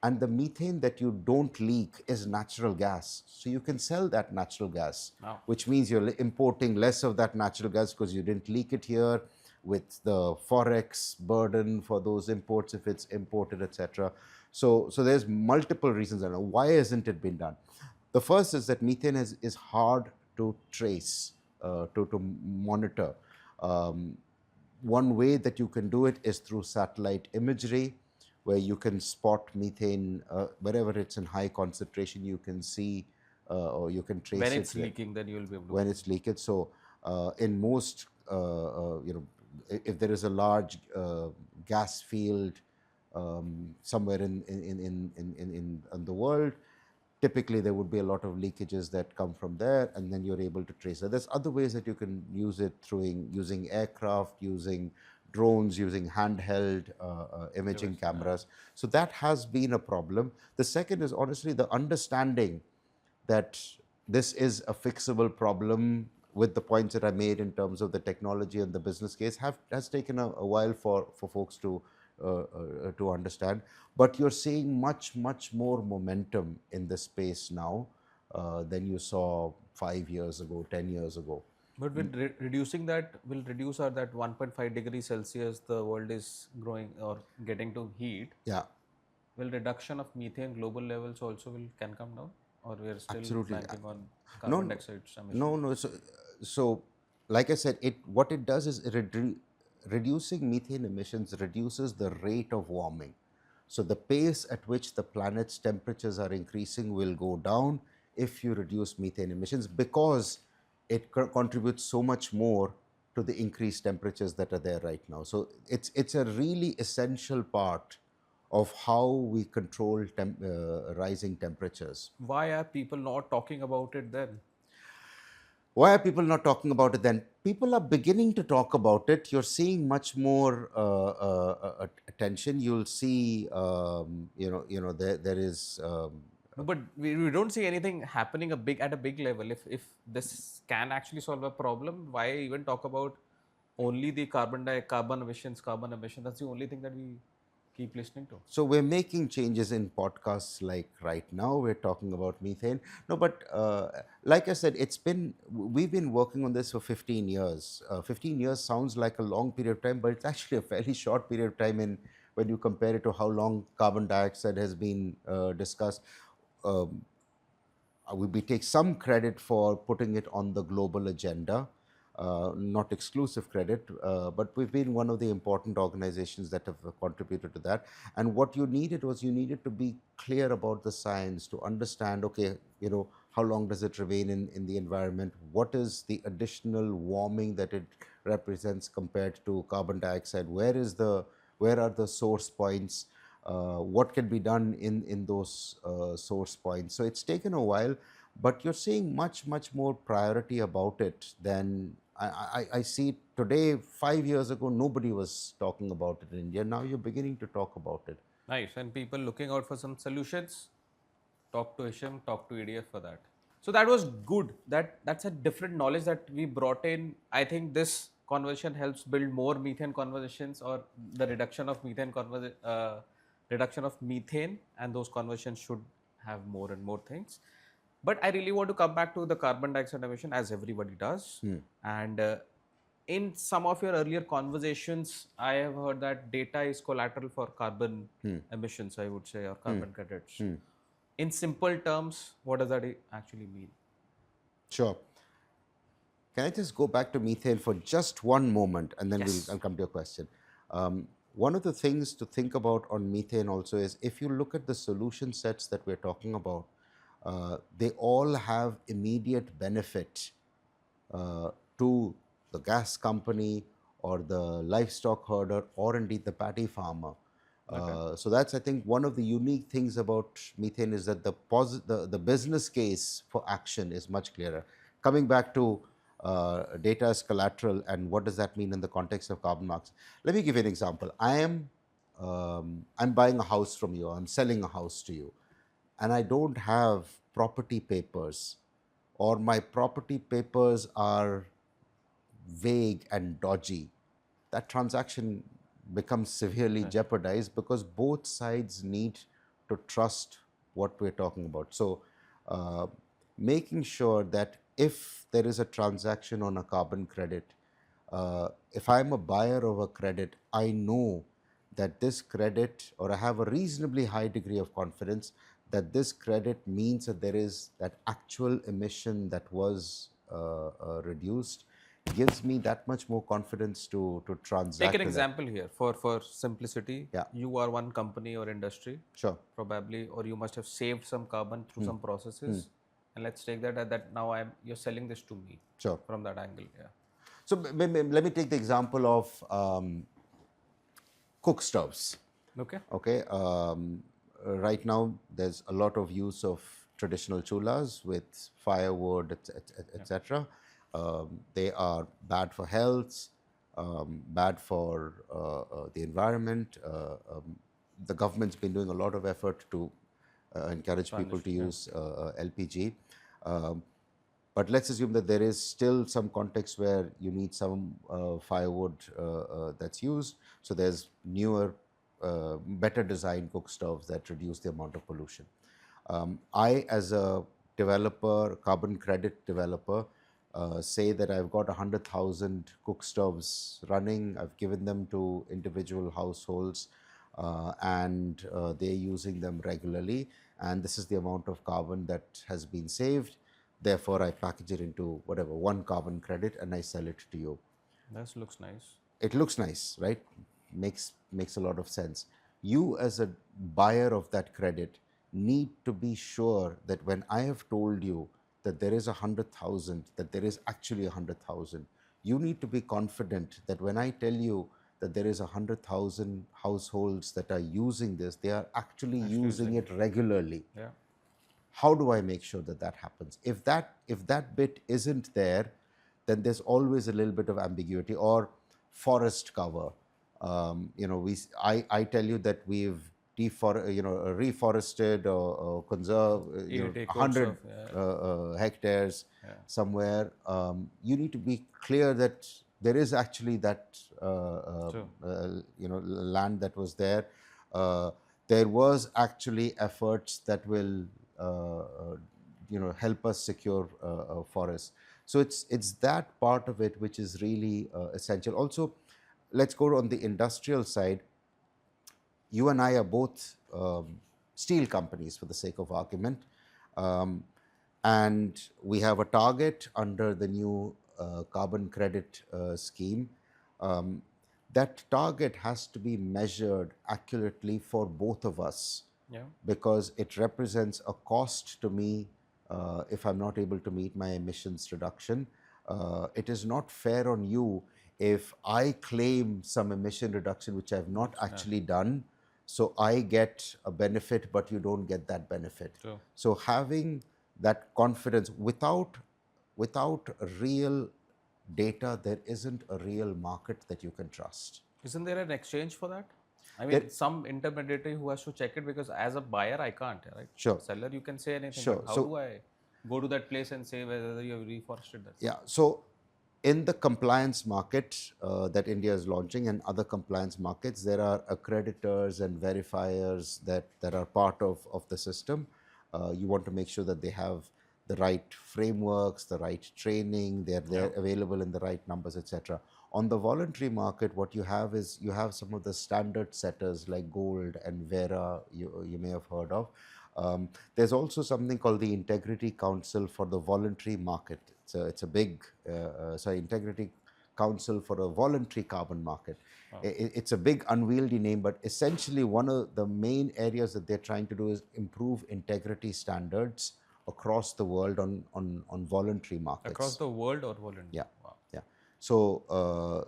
And the methane that you don't leak is natural gas. So you can sell that natural gas, Wow. which means you're importing less of that natural gas because you didn't leak it here, with the forex burden for those imports if it's imported, etc. So there's multiple reasons. I know why hasn't it been done. The first is that methane is hard to trace, to monitor. Um, One way that you can do it is through satellite imagery, where you can spot methane wherever it's in high concentration. You can see, or you can When trace it it's leaking, then you will be able to. when it's leakage. So in most, if there is a large gas field somewhere in the world, typically there would be a lot of leakages that come from there, and then you're able to trace it. There's other ways that you can use it through using aircraft, using drones, using handheld imaging cameras. So that has been a problem. The second is honestly the understanding that this is a fixable problem, with the points that I made in terms of the technology and the business case, has taken a while for folks to understand. But you're seeing much more momentum in this space now. than you saw 5 years ago, 10 years ago. But with reducing that, will reduce our that 1.5 degrees Celsius the world is growing or getting to heat. Yeah, Will reduction of methane global levels also will can come down, or we are still absolutely. banking on No, carbon dioxide no, emissions? no. So, like I said, what it does is reducing methane emissions reduces the rate of warming. So the pace at which the planet's temperatures are increasing will go down if you reduce methane emissions, because it contributes so much more to the increased temperatures that are there right now. So it's a really essential part of how we control rising temperatures. Why are people not talking about it then? Why are people not talking about it then? People are beginning to talk about it. You're seeing much more attention. You'll see, there is. No, but we don't see anything happening at a big level. If this can actually solve a problem, why even talk about only the carbon emissions, carbon emission? That's the only thing that we keep listening to. So we're making changes in podcasts like right now. We're talking about methane. No, but like I said, we've been working on this for 15 years. 15 years sounds like a long period of time, but it's actually a fairly short period of time when you compare it to how long carbon dioxide has been discussed. Um, we take some credit for putting it on the global agenda, not exclusive credit, but we've been one of the important organizations that have contributed to that. And what you needed to be clear about the science to understand, okay, how long does it remain in the environment? What is the additional warming that it represents compared to carbon dioxide? Where are the source points? What can be done in those source points. So it's taken a while, but you're seeing much more priority about it than I see it today. 5 years ago, nobody was talking about it in India. Now you're beginning to talk about it. Nice. And people looking out for some solutions, talk to Hisham, talk to EDF for that. So that was good. That's a different knowledge that we brought in. I think this conversation helps build more methane conversations, or the reduction of methane, and those conversations should have more and more things. But I really want to come back to the carbon dioxide emission, as everybody does. And in some of your earlier conversations, I have heard that data is collateral for carbon emissions, I would say, or carbon credits. In simple terms, what does that actually mean? Sure. Can I just go back to methane for just one moment, and then Yes. I'll come to your question. One of the things to think about on methane also is, if you look at the solution sets that we're talking about, they all have immediate benefit to the gas company or the livestock herder, or indeed the paddy farmer. So that's, I think, one of the unique things about methane, is that the business case for action is much clearer. Coming back to data as collateral, and what does that mean in the context of carbon marks? Let me give you an example. I'm buying a house from you. I'm selling a house to you, and I don't have property papers, or my property papers are vague and dodgy, that transaction becomes severely jeopardized, because both sides need to trust what we're talking about. So, making sure that if there is a transaction on a carbon credit, if I'm a buyer of a credit, I know that this credit, or I have a reasonably high degree of confidence that this credit means that there is that actual emission that was reduced, gives me that much more confidence to transact. Take an with that. example here for simplicity. Yeah. You are one company or industry, Sure. probably, or you must have saved some carbon through some processes. And let's take that now you're selling this to me. Sure. From that angle. Yeah. So let me take the example of cook stoves. Okay. Okay. Right now, there's a lot of use of traditional chulas with firewood, etc. They are bad for health, bad for the environment. The government's been doing a lot of effort to encourage people to use LPG. But let's assume that there is still some context where you need some firewood that's used. So there's newer, better designed cook stoves that reduce the amount of pollution. I, as a developer, carbon credit developer, say that I've got 100,000 cook stoves running, I've given them to individual households, and they're using them regularly, and this is the amount of carbon that has been saved. Therefore, I package it into whatever, one carbon credit, and I sell it to you. That looks nice. It looks nice, right? Makes a lot of sense. You as a buyer of that credit need to be sure that when I have told you that there is 100,000, that there is actually 100,000, you need to be confident that when I tell you that there is 100,000 households that are using this, they are actually using it regularly. Yeah. How do I make sure that that happens? If that bit isn't there, then there's always a little bit of ambiguity. Or forest cover. I tell you that we've reforested or conserve 100 hectares somewhere. You need to be clear that there is actually that land that was there. There was actually efforts that will help us secure forests. So it's that part of it which is really essential. Also, let's go on the industrial side. You and I are both steel companies, for the sake of argument, and we have a target under the new carbon credit scheme. That target has to be measured accurately for both of us, because it represents a cost to me if I'm not able to meet my emissions reduction. It is not fair on you if I claim some emission reduction which I've not actually done, so I get a benefit but you don't get that benefit. So having that confidence, without real data, there isn't a real market that you can trust. Isn't there an exchange for that? I mean, some intermediary who has to check it, because as a buyer, I can't, right? Sure. Seller, you can say anything. Sure. But how do I go to that place and say whether you have reforested that? Yeah. So in the compliance market that India is launching and other compliance markets, there are accreditors and verifiers that are part of the system. You want to make sure that they have the right frameworks, the right training, they're available in the right numbers, etc. On the voluntary market, what you have is you have some of the standard setters like Gold and Vera, you may have heard of. There's also something called the Integrity Council for the voluntary market. It's a big, Integrity Council for a voluntary carbon market. It's a big unwieldy name, but essentially one of the main areas that they're trying to do is improve integrity standards across the world on voluntary markets. Across the world or voluntary? Yeah. Wow. Yeah. So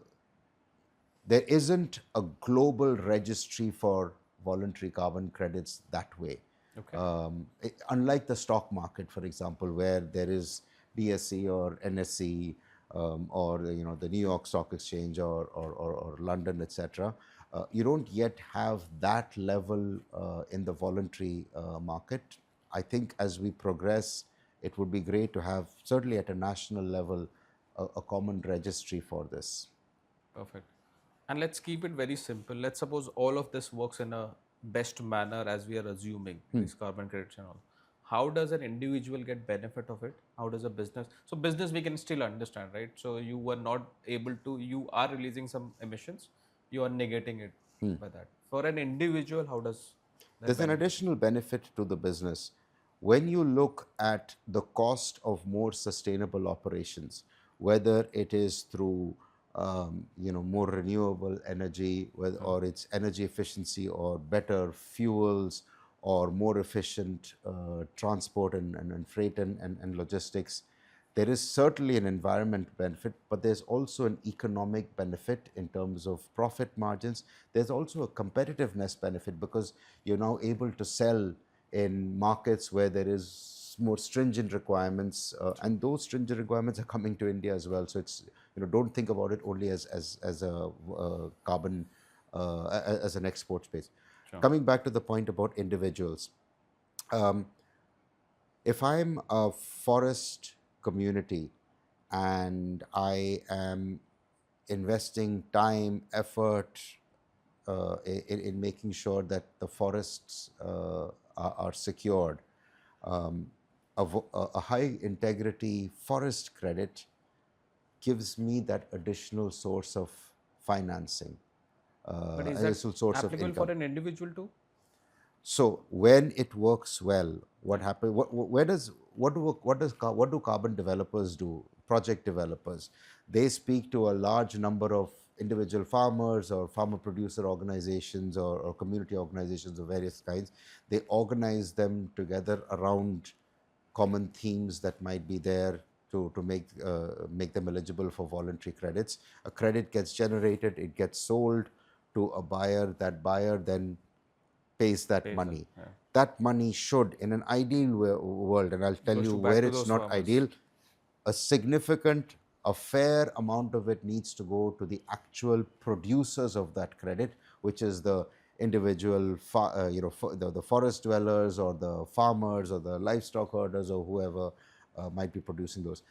there isn't a global registry for voluntary carbon credits that way. Okay. Unlike the stock market, for example, where there is BSE or NSE or the New York Stock Exchange or London, etc. You don't yet have that level in the voluntary market. I think as we progress, it would be great to have, certainly at a national level, a common registry for this. Perfect. And let's keep it very simple. Let's suppose all of this works in a best manner as we are assuming, these carbon credits and all. How does an individual get benefit of it? How does a business? So business we can still understand, right? So you were not able to, you are releasing some emissions, you are negating it by that. For an individual, how does that There's an additional benefit to the business. When you look at the cost of more sustainable operations, whether it is through more renewable energy, or it's energy efficiency or better fuels or more efficient transport and freight and logistics, there is certainly an environment benefit, but there's also an economic benefit in terms of profit margins. There's also a competitiveness benefit because you're now able to sell in markets where there is more stringent requirements, and those stringent requirements are coming to India as well. So it's, don't think about it only as a carbon, as an export space. Sure. Coming back to the point about individuals, if I'm a forest community and I am investing time, effort in making sure that the forests are secured, a high integrity forest credit gives me that additional source of financing, But is that additional source of applicable for income. an individual too? So when it works well, what happens? Where does what do carbon developers do? Project developers, they speak to a large number of individual farmers or farmer producer organizations or community organizations of various kinds. They organize them together around common themes that might be there to make them eligible for voluntary credits. A credit gets generated, it gets sold to a buyer. That buyer then pays that Pays them, money. yeah. That money should, in an ideal world, and I'll tell Goes you to back where to it's those not farmers. ideal, a significant, a fair amount of it needs to go to the actual producers of that credit, which is the individual, the forest dwellers or the farmers or the livestock herders or whoever might be producing those.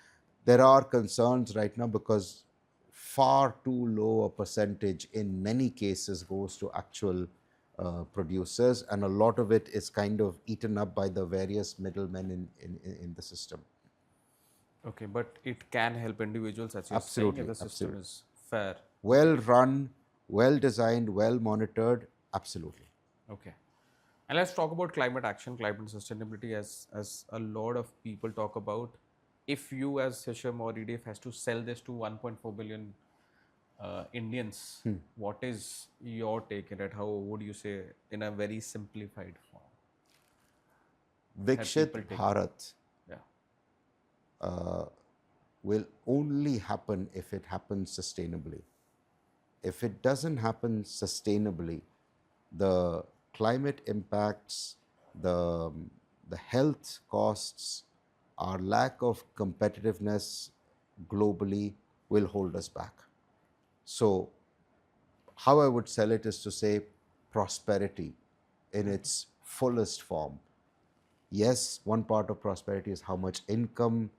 There are concerns right now because far too low a percentage in many cases goes to actual producers, and a lot of it is kind of eaten up by the various middlemen in the system. Okay, but it can help individuals, as you're saying, if Absolutely, the system absolutely. is fair. Well run, well designed, well monitored, absolutely. Okay. And let's talk about climate action, climate sustainability, as a lot of people talk about. If you, as Hisham or EDF, has to sell this to 1.4 billion Indians, what is your take in it? How would you say, in a very simplified form, that Vikshit people take it? Bharat Yeah. will only happen if it happens sustainably. If it doesn't happen sustainably, the climate impacts, the, the health costs, our lack of competitiveness globally will hold us back. So, how I would sell it is to say prosperity in its fullest form. Yes, one part of prosperity is how much income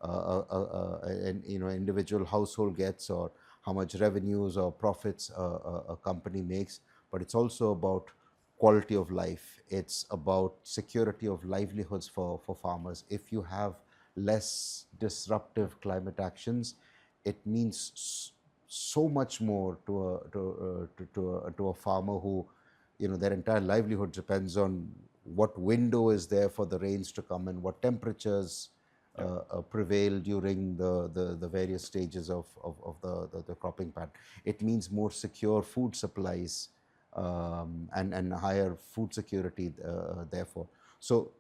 an individual household gets, or how much revenues or profits a company makes, but it's also about quality of life. It's about security of livelihoods for farmers. If you have less disruptive climate actions, it means so much more to a farmer who, their entire livelihood depends on what window is there for the rains to come and what temperatures prevail during the various stages of the cropping pattern. It means more secure food supplies, and higher food security, therefore. So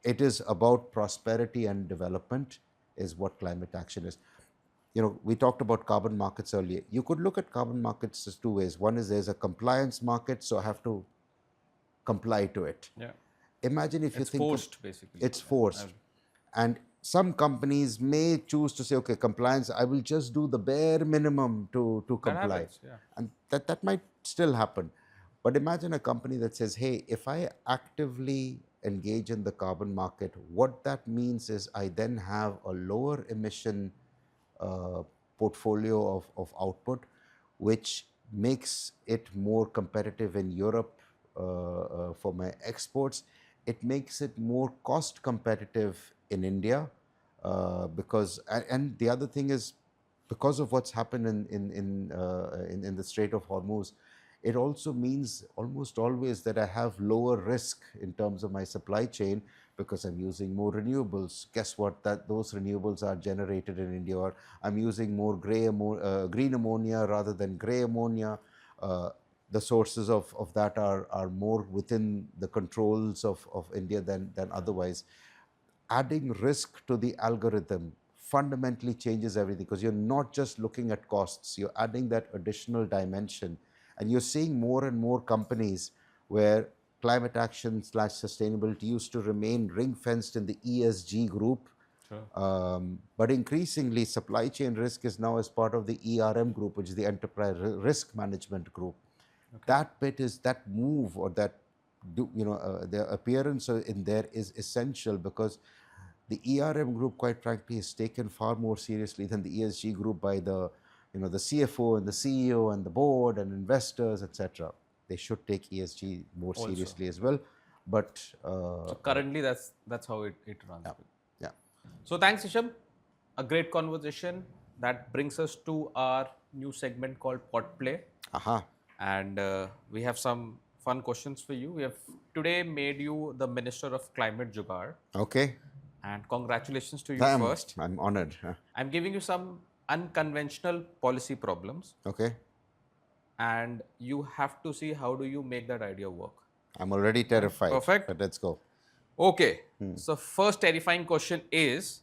it is about prosperity and development is what climate action is. We talked about carbon markets earlier. You could look at carbon markets as two ways. One is there's a compliance market, so I have to comply to it. Yeah. Imagine if you It's think forced, basically. it's Yeah. forced. And some companies may choose to say, okay, compliance, I will just do the bare minimum to That comply. happens, yeah. And that might still happen. But imagine a company that says, hey, if I actively engage in the carbon market, what that means is I then have a lower emission uh, portfolio of output, which makes it more competitive in Europe for my exports. It makes it more cost competitive in India, because, and the other thing is, because of what's happened in the Strait of Hormuz, it also means almost always that I have lower risk in terms of my supply chain because I'm using more renewables. Guess what? That those renewables are generated in India, or I'm using more green ammonia rather than gray ammonia. The sources of that are more within the controls of India than otherwise. Adding risk to the algorithm fundamentally changes everything, because you're not just looking at costs, you're adding that additional dimension. And you're seeing more and more companies where climate action slash sustainability used to remain ring fenced in the ESG group. Sure. But increasingly, supply chain risk is now as part of the ERM group, which is the Enterprise Risk Management Group. That bit is that move, or that their appearance in there is essential, because the ERM group, quite frankly, is taken far more seriously than the ESG group by the CFO and the CEO and the board and investors, etc. They should take ESG more Also. seriously as well. But So currently, that's how it runs. yeah. So thanks, Hisham. A great conversation that brings us to our new segment called PodPlay. Aha. And we have some fun questions for you. We have today made you the Minister of Climate Jugaad. Okay. And congratulations to you I'm, first. I'm honored. I'm giving you some unconventional policy problems, Okay. and you have to see how do you make that idea work. I'm already Yeah, terrified, perfect. but let's go. Okay. So first terrifying question is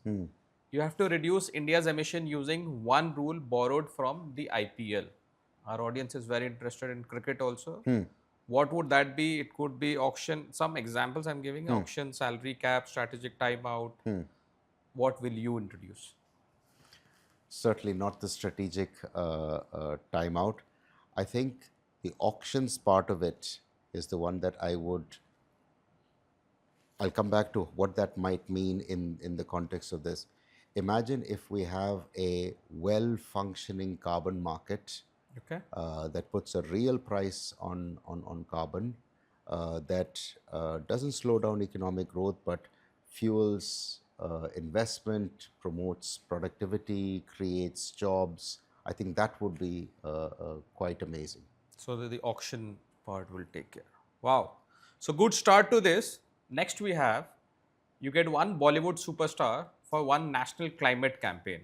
you have to reduce India's emission using one rule borrowed from the IPL. Our audience is very interested in cricket also. What would that be? It could be auction. Some examples I'm giving: auction, salary cap, strategic timeout. What will you introduce? Certainly not the strategic timeout. I think the auctions part of it is the one that I'll come back to what that might mean in the context of this. Imagine if we have a well-functioning carbon market Okay. that puts a real price on carbon, that doesn't slow down economic growth but fuels investment, promotes productivity, creates jobs. I think that would be quite amazing. So that the auction part will take care. Wow. So good start to this. Next we have you get one Bollywood superstar for one national climate campaign.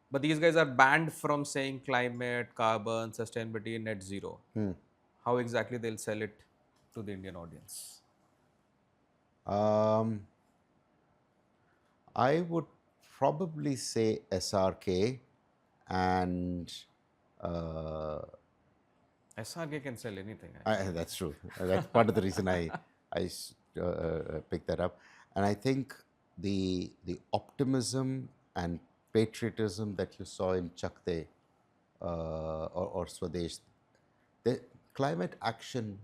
But these guys are banned from saying climate, carbon, sustainability, net zero. How exactly they'll sell it to the Indian audience? Um, I would probably say SRK and SRK can sell anything. that's true. That's part of the reason picked that up. And I think the optimism and patriotism that you saw in Chakde or Swadesh, the climate action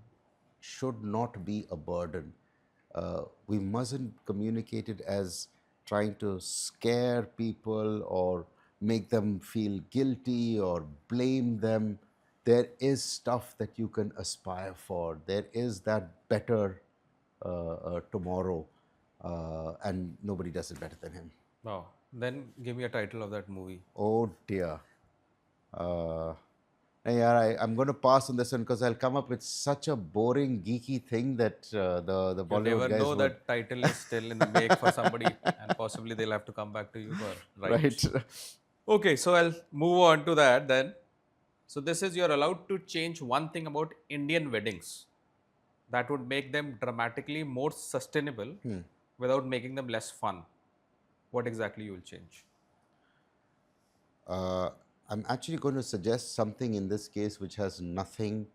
should not be a burden. We mustn't communicate it as trying to scare people or make them feel guilty or blame them. There is stuff that you can aspire for. There is that better tomorrow, and nobody does it better than him. Wow. Then give me a title of that movie. Oh dear. Yeah, I'm going to pass on this one because I'll come up with such a boring, geeky thing that the You'll Bollywood never guys know would. that title is still in the make for somebody, and possibly they'll have to come back to you for Right. Okay, so I'll move on to that then. So this is you're allowed to change one thing about Indian weddings that would make them dramatically more sustainable without making them less fun. What exactly you will change? Uh, I'm actually going to suggest something in this case which has nothing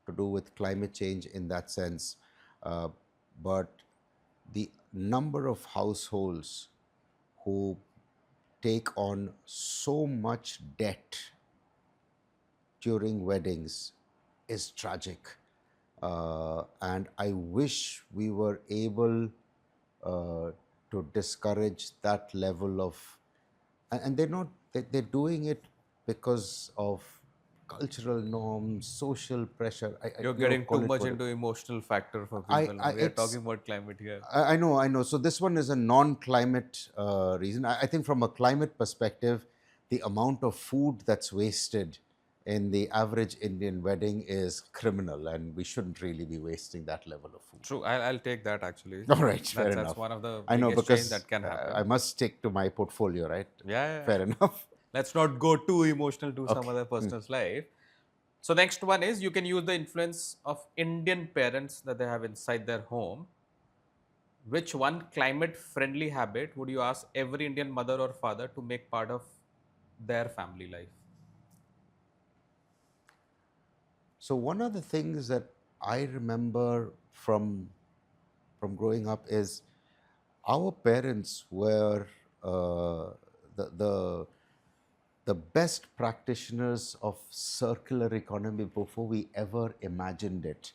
to do with climate change in that sense, uh, but the number of households who take on so much debt during weddings is tragic. And I wish we were able to discourage that level of, and they're not, they're doing it because of cultural norms, social pressure. You're You know, getting too call it much what into emotional factor for people now. We are it's, talking about climate here. I know. So this one is a non-climate reason. I think from a climate perspective, the amount of food that's wasted in the average Indian wedding is criminal, and we shouldn't really be wasting that level of food. True, I'll take that actually. All right, fair That's enough. one of the I know biggest change because that can happen. I must stick to my portfolio, right? Yeah. Fair enough. Let's not go too emotional to some Okay. other person's life. So next one is you can use the influence of Indian parents that they have inside their home. Which one climate friendly habit would you ask every Indian mother or father to make part of their family life? So one of the things that I remember from growing up is our parents were the, the the best practitioners of circular economy before we ever imagined it.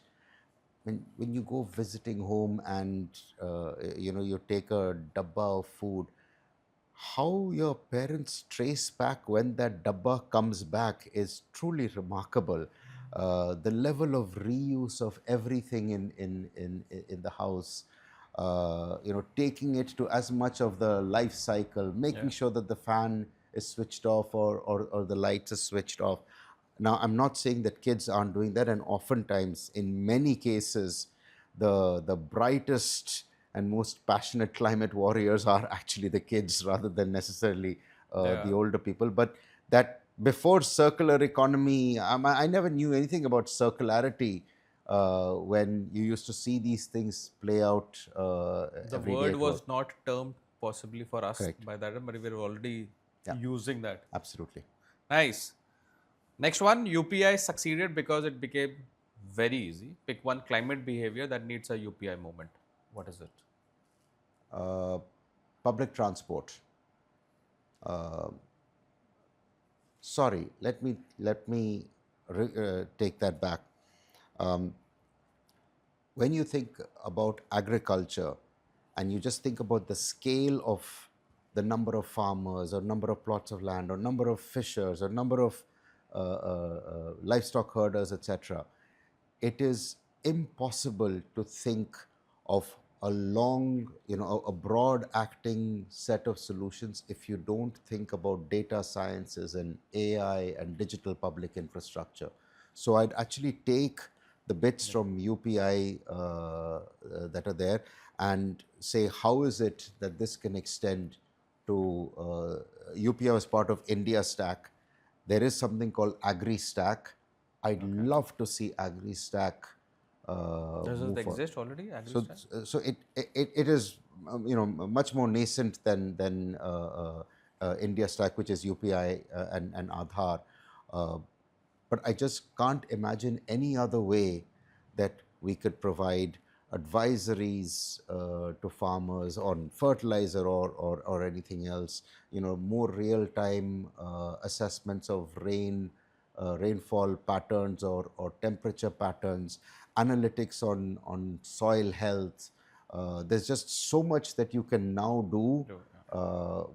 When you go visiting home and you take a dabba of food, how your parents trace back when that dabba comes back is truly remarkable. The level of reuse of everything in the house. taking it to as much of the life cycle, making sure that the fan is switched off or the lights are switched off. Now, I'm not saying that kids aren't doing that, and oftentimes, in many cases, the brightest and most passionate climate warriors are actually the kids rather than necessarily the older people. But that before circular economy, I never knew anything about circularity when you used to see these things play out The every day word at work. was not termed possibly for us Correct. by that time, but we were already Yeah, using that. absolutely. Nice. Next one, UPI succeeded because it became very easy. Pick one climate behavior that needs a UPI moment. What is it? Uh, Public transport. Uh, Sorry, let me take that back. Um, when you think about agriculture and you just think about the scale of the number of farmers or number of plots of land or number of fishers or number of livestock herders, etc., it is impossible to think of a long, a broad acting set of solutions if you don't think about data sciences and AI and digital public infrastructure. So I'd actually take the bits from UPI that are there and say, how is it that this can extend to UPI as part of India Stack? There is something called Agri Stack. I'd love to see Agri Stack Does it move forward. exist already, So, AgriStack? so it is much more nascent than India Stack, which is UPI and Aadhaar. Uh, but I just can't imagine any other way that we could provide advisories to farmers on fertilizer or anything else, more real-time assessments of rainfall patterns or temperature patterns, analytics on soil health. There's just so much that you can now do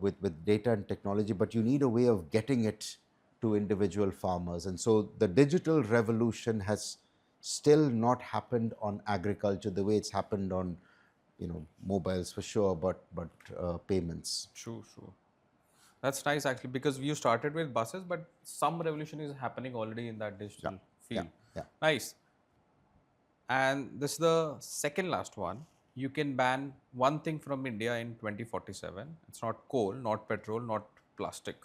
with data and technology, but you need a way of getting it to individual farmers. And so the digital revolution has still not happened on agriculture the way it's happened on, mobiles for sure, but payments. True, true. That's nice actually because you started with buses, but some revolution is happening already in that Yeah, digital yeah, field. yeah. Nice. And this is the second last one. You can ban one thing from India in 2047. It's not coal, not petrol, not plastic.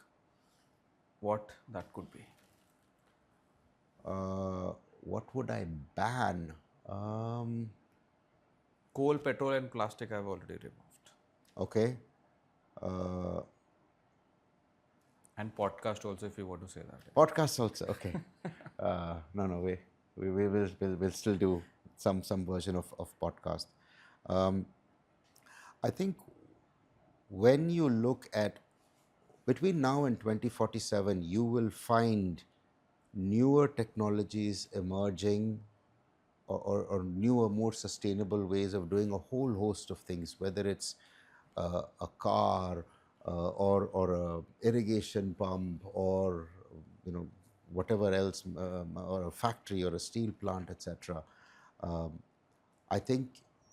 What that could be? What would I ban? Um, Coal, petrol, and plastic I've already removed. okay. Uh, And podcast also, if you want to say that. Podcasts also. Okay. No, we will we'll still do some version of podcast. Um, I think when you look at between now and 2047, you will find newer technologies emerging or newer, more sustainable ways of doing a whole host of things, whether it's a car or a irrigation pump or whatever else, or a factory or a steel plant, etc. Um, I think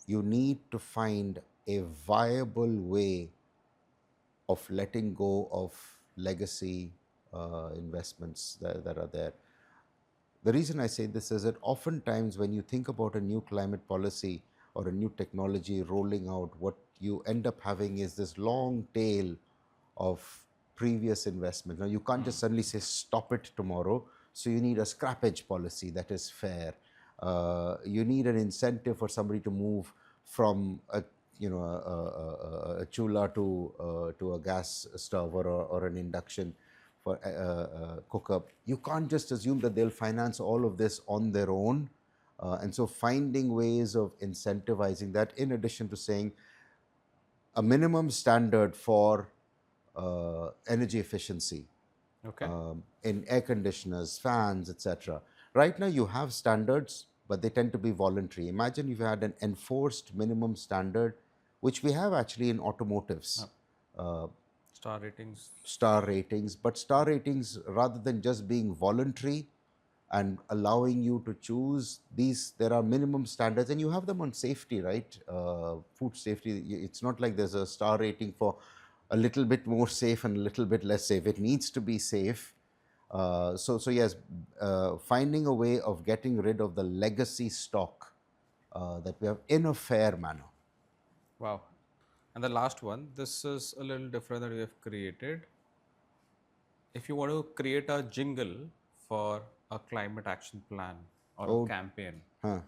you need to find a viable way of letting go of legacy investments that are there. The reason I say this is that oftentimes when you think about a new climate policy or a new technology rolling out, what you end up having is this long tail of previous investment. Now, you can't just suddenly say stop it tomorrow. So you need a scrappage policy that is fair. You need an incentive for somebody to move from a chula to a gas stove or an induction for cooker. You can't just assume that they'll finance all of this on their own. And so finding ways of incentivizing that, in addition to saying a minimum standard for energy efficiency Okay. in air conditioners, fans, etc. Right now, you have standards, but they tend to be voluntary. Imagine if you had an enforced minimum standard, which we have actually in automotives. Star ratings. Star ratings, but star ratings, rather than just being voluntary, and allowing you to choose these. There are minimum standards, and you have them on safety, right? Food safety. It's not like there's a star rating for a little bit more safe and a little bit less safe. It needs to be safe. So yes, finding a way of getting rid of the legacy stock that we have in a fair manner. Wow. And the last one, this is a little different that we have created. If you want to create a jingle for a climate action plan or a Oh, campaign, huh,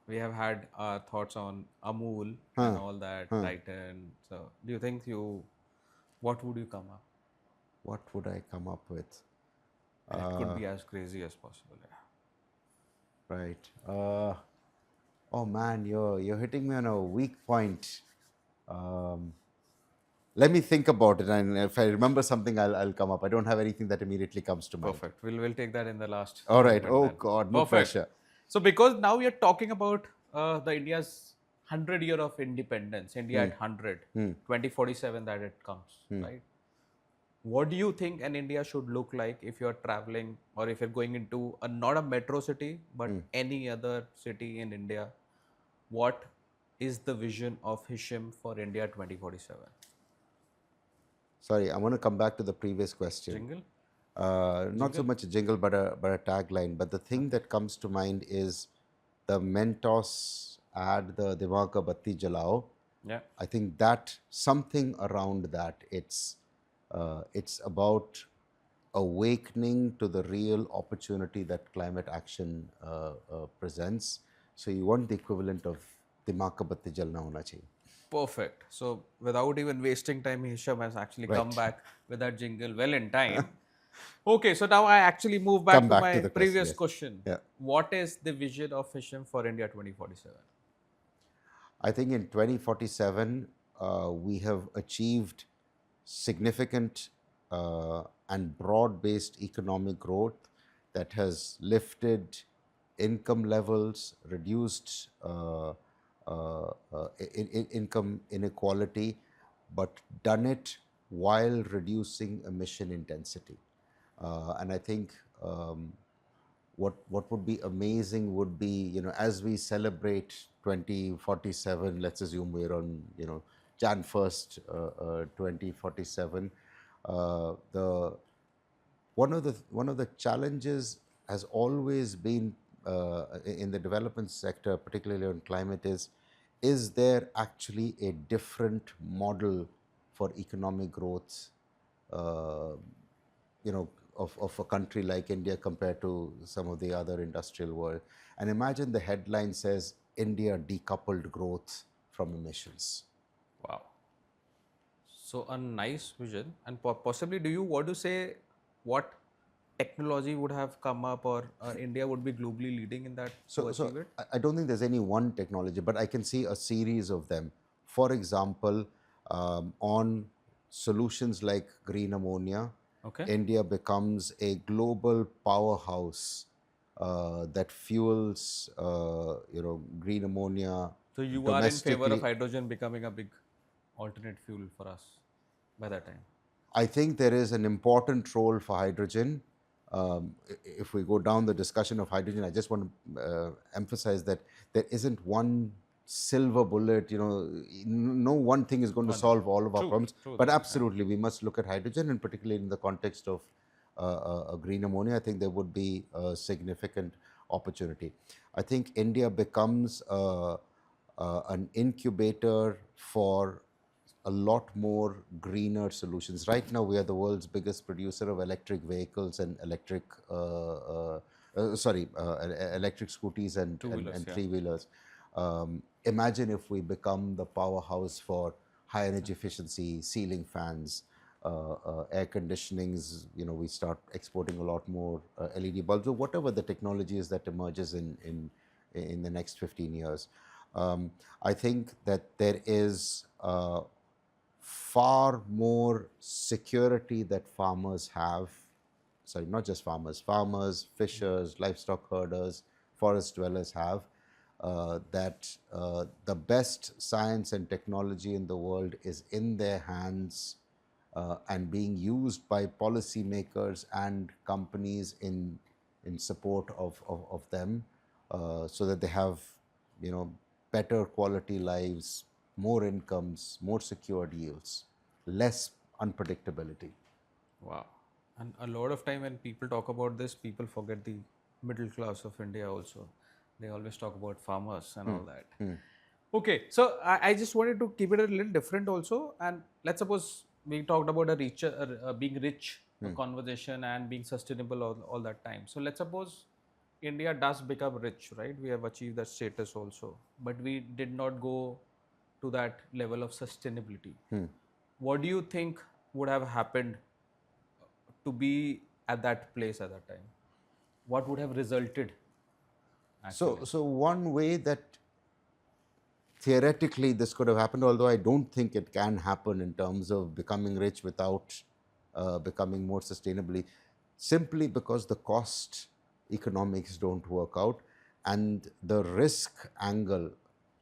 we have had our thoughts on Amul and huh, all that, huh. Titan. So, do you think what would you come up? What would I come up with? And it could be as crazy as possible. Yeah. Right. Oh man, you're hitting me on a weak point. Um, Let me think about it, and if I remember something, I'll come up. I don't have anything that immediately comes to mind. Perfect. We'll take that in the last All right. segment Oh then. God, no Perfect. pressure. So because now we are talking about the India's 100 year of independence, India at 100, 2047 that it comes, right? What do you think an India should look like if you're traveling or if you're going into not a metro city, but any other city in India? What is the vision of Hisham for India 2047? Sorry, I want to come back to the previous question. Jingle? Not so much a jingle, but a tagline. But the thing that comes to mind is the Mentos ad, the Dimag ka batti jalao. Yeah. I think that something around that. It's about awakening to the real opportunity that climate action presents. So you want the equivalent of Dimag ka batti jalna hona chahiye. Perfect. So without even wasting time, Hisham has actually come Right. back with that jingle well in time. Okay, so now I actually move back Come to back to my the question. previous Yes. question. Yeah. What is the vision of Hisham for India 2047? I think in 2047, we have achieved significant and broad based economic growth that has lifted income levels, reduced income inequality, but done it while reducing emission intensity. And I think what would be amazing would be, as we celebrate 2047, let's assume we're on, Jan 1st, 2047, the one of the challenges has always been in the development sector, particularly on climate, is there actually a different model for economic growth, uh, of a country like India compared to some of the other industrial world? And imagine the headline says India decoupled growth from emissions. Wow. So a nice vision, and possibly, do you want to say what technology would have come up, or India would be globally leading in that to So achieve it? I don't think there's any one technology, but I can see a series of them. For example, on solutions like green ammonia, Okay. India becomes a global powerhouse that fuels, green ammonia So you are in favor of domestically. hydrogen becoming a big alternate fuel for us by that time. I think there is an important role for hydrogen. If we go down the discussion of hydrogen, I just want to emphasize that there isn't one silver bullet. No one thing is going to solve all of our True, problems. true But that. absolutely, we must look at hydrogen, and particularly in the context of green ammonia, I think there would be a significant opportunity. I think India becomes an incubator for a lot more greener solutions. Right now, we are the world's biggest producer of electric vehicles and electric scooties and Two-wheelers, and yeah. three-wheelers. Imagine if we become the powerhouse for high energy efficiency, ceiling fans, air conditionings. We start exporting a lot more LED bulbs, or whatever the technology is that emerges in the next 15 years. I think that there is far more security that farmers have. Sorry, not just farmers, fishers, livestock herders, forest dwellers have. That the best science and technology in the world is in their hands and being used by policymakers and companies in in support of them, so that they have, better quality lives, more incomes, more secured yields, less unpredictability. Wow. And a lot of time when people talk about this, people forget the middle class of India also. They always talk about farmers and all that. Okay, so I just wanted to keep it a little different also. And let's suppose we talked about a being rich a conversation and being sustainable all that time. So let's suppose India does become rich, right? We have achieved that status also, but we did not go to that level of sustainability. What do you think would have happened to be at that place at that time? What would have resulted So, actually? so one way that theoretically this could have happened, although I don't think it can happen in terms of becoming rich without becoming more sustainably, simply because the cost economics don't work out and the risk angle.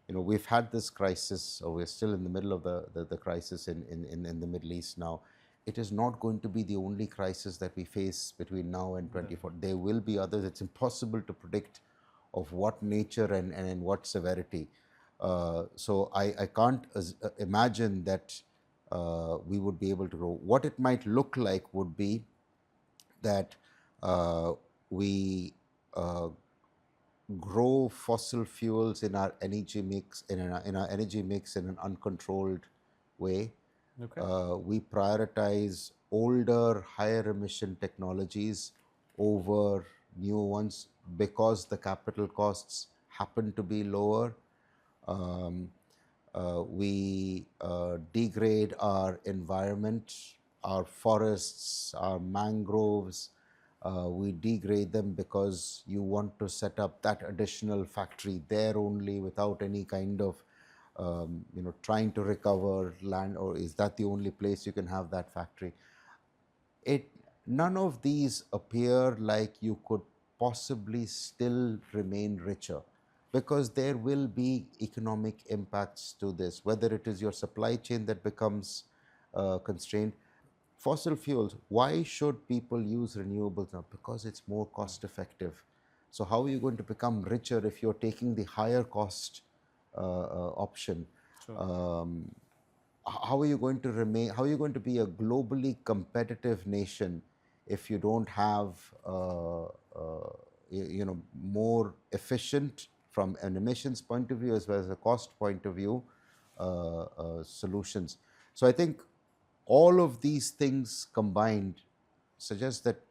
We've had this crisis, or we're still in the middle of the crisis in the Middle East now. It is not going to be the only crisis that we face between now and 2040. There will be others. It's impossible to predict of what nature and in what severity. So I can't imagine that we would be able to grow. What it might look like would be that we grow fossil fuels in our energy mix in an uncontrolled way. Okay. We prioritize older, higher emission technologies over new ones because the capital costs happen to be lower. Um, we degrade our environment, our forests, our mangroves. We degrade them because you want to set up that additional factory there only without any kind of trying to recover land, or is that the only place you can have that factory? None of these appear like you could possibly still remain richer, because there will be economic impacts to this, whether it is your supply chain that becomes constrained. Fossil fuels, why should people use renewables now? Because it's more cost effective. So how are you going to become richer if you're taking the higher cost option? Sure. How are you going to remain, how are you going to be a globally competitive nation if you don't have more efficient from an emissions point of view as well as a cost point of view solutions? So I think all of these things combined suggest that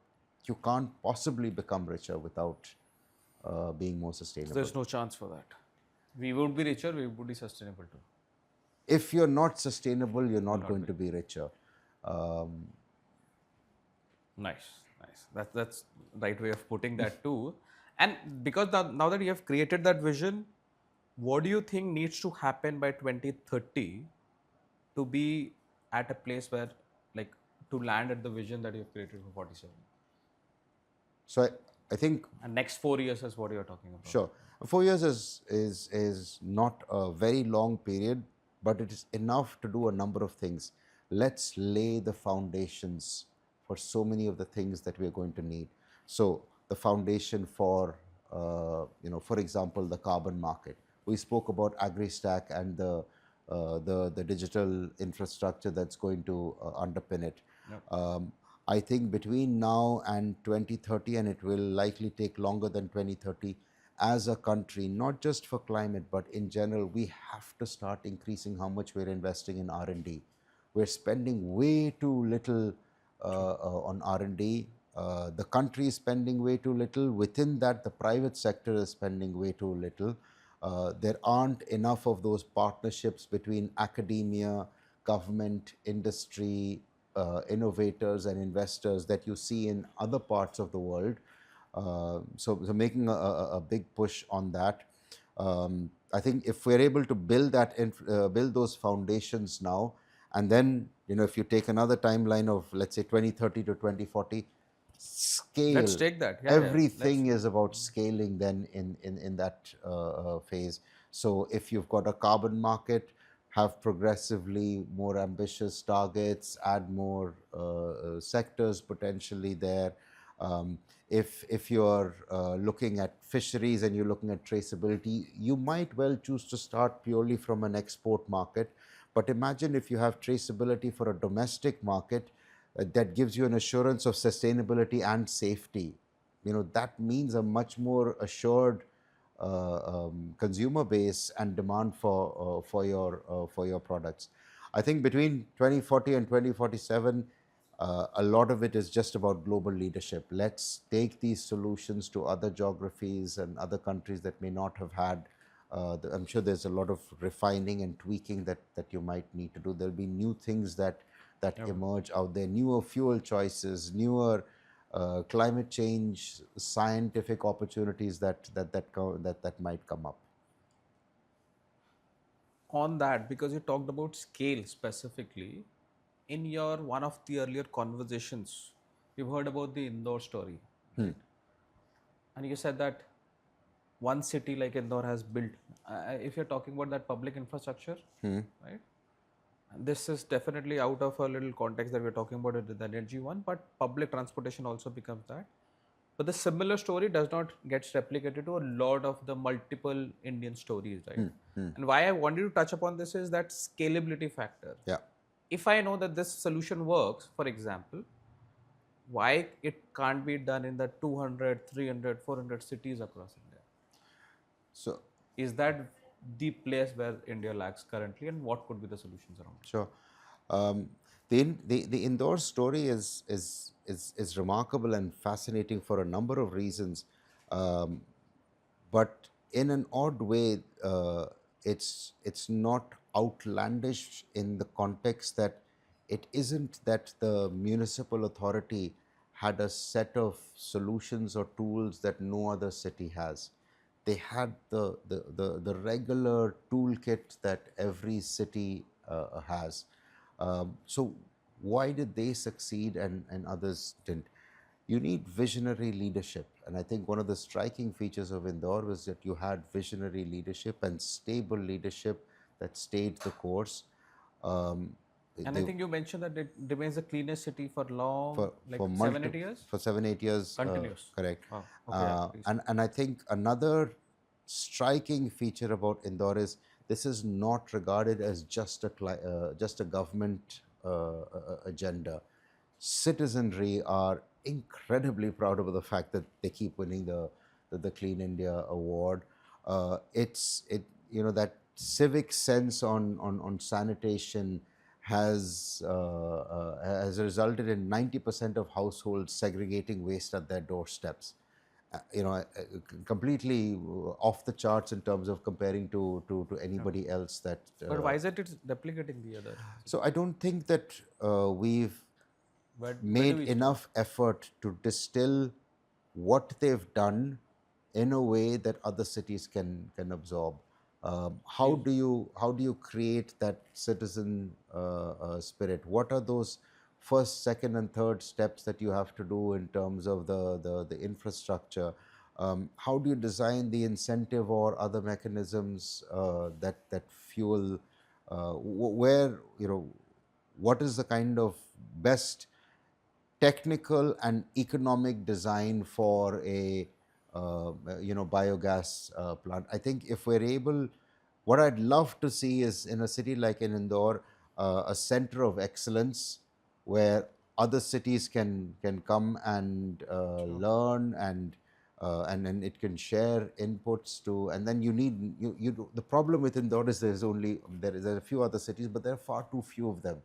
you can't possibly become richer without being more So sustainable. there's no chance for that. We would be richer, we would be sustainable too. If you're not sustainable, you're not not going be. to be richer. Nice, nice. That's right way of putting that too. And because now that you have created that vision, what do you think needs to happen by 2030 to be at a place where, like, to land at the vision that you have created for 47? So I think, And next 4 years is what you're talking about. sure, 4 years is not a very long period, but it is enough to do a number of things. Let's lay the foundations for so many of the things that we are going to need. So the foundation for, for example, the carbon market. We spoke about Agri stack and the digital infrastructure that's going to underpin it. I think between now and 2030, and it will likely take longer than 2030, as a country, not just for climate, but in general, we have to start increasing how much we're investing in R&D. We're spending way too little on R&D. The country is spending way too little. Within that, the private sector is spending way too little. There aren't enough of those partnerships between academia, government, industry, innovators and investors that you see in other parts of the world. So making a big push on that. I think if we're able to build build those foundations now, and then if you take another timeline of, let's say, 2030 to 2040, scale. Let's take that. Yeah, yeah. Everything is about scaling then in that phase. So if you've got a carbon market, have progressively more ambitious targets, add more sectors potentially there. If you're looking at fisheries and you're looking at traceability, you might well choose to start purely from an export market. But imagine if you have traceability for a domestic market, that gives you an assurance of sustainability and safety. That means a much more assured consumer base and demand for your products. I think between 2040 and 2047, a lot of it is just about global leadership. Let's take these solutions to other geographies and other countries that may not have had. I'm sure there's a lot of refining and tweaking that you might need to do. There'll be new things that emerge out there, newer fuel choices, newer climate change, scientific opportunities that might come up. On that, because you talked about scale specifically, in your one of the earlier conversations, you've heard about the Indore story, right? And you said that one city like Indore has built, if you're talking about that public infrastructure, right? And this is definitely out of a little context that we're talking about the energy one, but public transportation also becomes that. But the similar story does not gets replicated to a lot of the multiple Indian stories, right? And why I wanted to touch upon this is that scalability factor. Yeah. If I know that this solution works, for example, why it can't be done in the 200, 300, 400 cities across India? So, Is that the place where India lacks currently, and what could be the solutions around it? sure. The Indore story is remarkable and fascinating for a number of reasons, but in an odd way, it's not outlandish in the context that it isn't that the municipal authority had a set of solutions or tools that no other city has. They had the regular toolkit that every city has. So why did they succeed and others didn't? You need visionary leadership. And I think one of the striking features of Indore was that you had visionary leadership and stable leadership that stayed the course. And I think you mentioned that it remains the cleanest city for long, like for 7, 8 years? for 7, 8 years. Continuous. Correct. Wow. Okay, yeah, please. And I think another striking feature about Indore is this is not regarded as just a government agenda. Citizenry are incredibly proud of the fact that they keep winning the Clean India award. That civic sense on sanitation has resulted in 90% of households segregating waste at their doorsteps. Completely off the charts in terms of comparing to anybody else that. But why is it it's replicating the other? So I don't think that we've Where do made we enough effort to distill what they've done in a way that other cities can absorb. How do you create that citizen spirit? What are those first, second, and third steps that you have to do in terms of the infrastructure? How do you design the incentive or other mechanisms that fuel? What is the kind of best technical and economic design for a biogas plant? I think if we're able, what I'd love to see is in a city like in Indore, a center of excellence where other cities can come and learn and then it can share inputs to, and then the problem with Indore is there is a few other cities, but there are far too few of them.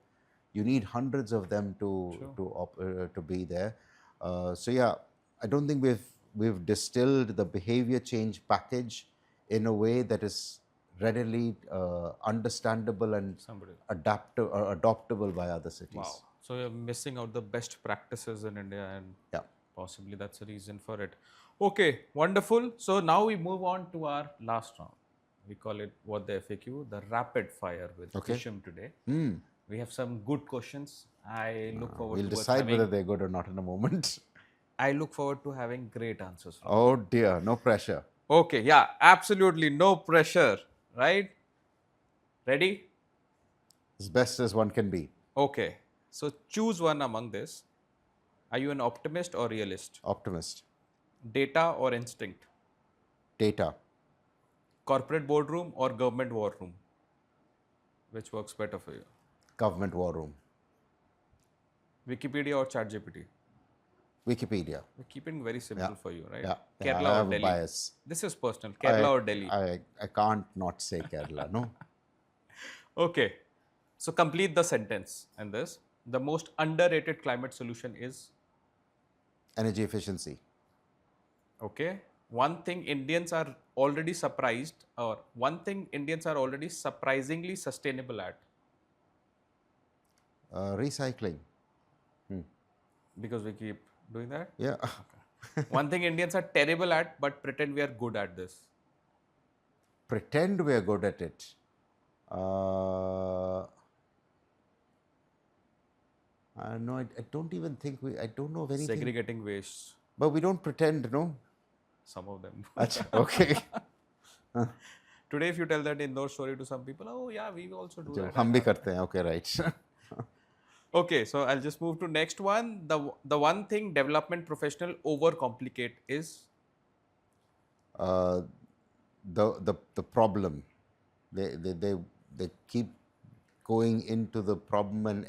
You need hundreds of them to be there. So yeah, I don't think we've distilled the behavior change package in a way that is readily understandable and adoptable by other cities. Wow. So you're missing out the best practices in India, and Yeah. possibly that's the reason for it. Okay, wonderful. So now we move on to our last round. We call it what the FAQ, the rapid fire with Hisham today. We have some good questions. I look forward We'll to decide whether they're good or not in a moment. I look forward to having great answers from Oh dear, no pressure. Okay, yeah, absolutely no pressure, right? Ready? As best as one can be. Okay, so choose one among this. Are you an optimist or realist? Optimist. Data or instinct? Data. Corporate boardroom or government war room? Which works better for you? Government war room. Wikipedia or ChatGPT? Wikipedia. We're keeping very simple for you, right? Yeah. Kerala I or have a Delhi? bias. This is personal. Kerala or Delhi? I can't not say Kerala, no? Okay. So complete the sentence and this. The most underrated climate solution is Energy efficiency. okay. One thing Indians are already surprised, or one thing Indians are already surprisingly sustainable at Recycling. because we keep doing that. Yeah. One thing Indians are terrible at, but pretend we are good at this. Pretend we're good at it. No, I don't even think I don't know of anything. Segregating waste. But we don't pretend, no? Some of them. Achha, okay. Today, if you tell that Indore story to some people, oh yeah, we also do that. हम भी करते हैं, okay, right. Okay, so I'll just move to next one. The one thing development professional overcomplicate is The problem. They keep going into the problem and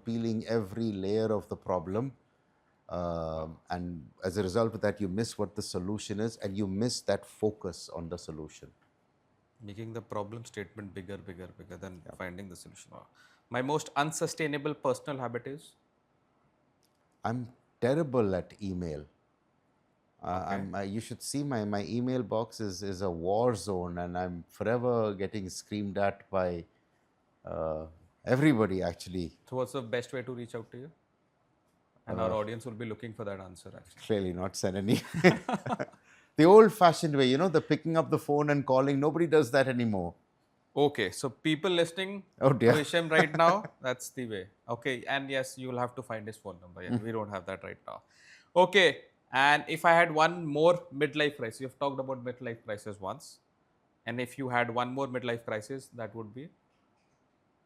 peeling every layer of the problem. And as a result of that, you miss what the solution is, and you miss that focus on the solution. making the problem statement bigger than finding the solution. Wow. My most unsustainable personal habit is I'm terrible at email. You should see my email box is a war zone, and I'm forever getting screamed at by everybody, actually. so what's the best way to reach out to you? And our audience will be looking for that answer actually. Clearly not send any. The old-fashioned way, the picking up the phone and calling. Nobody does that anymore. Okay, so people listening Oh dear. to Hisham right now, that's the way. Okay, and yes, you will have to find his phone number. Yeah, we don't have that right now. Okay, and if I had one more midlife crisis, you've talked about midlife crisis once, and if you had one more midlife crisis, that would be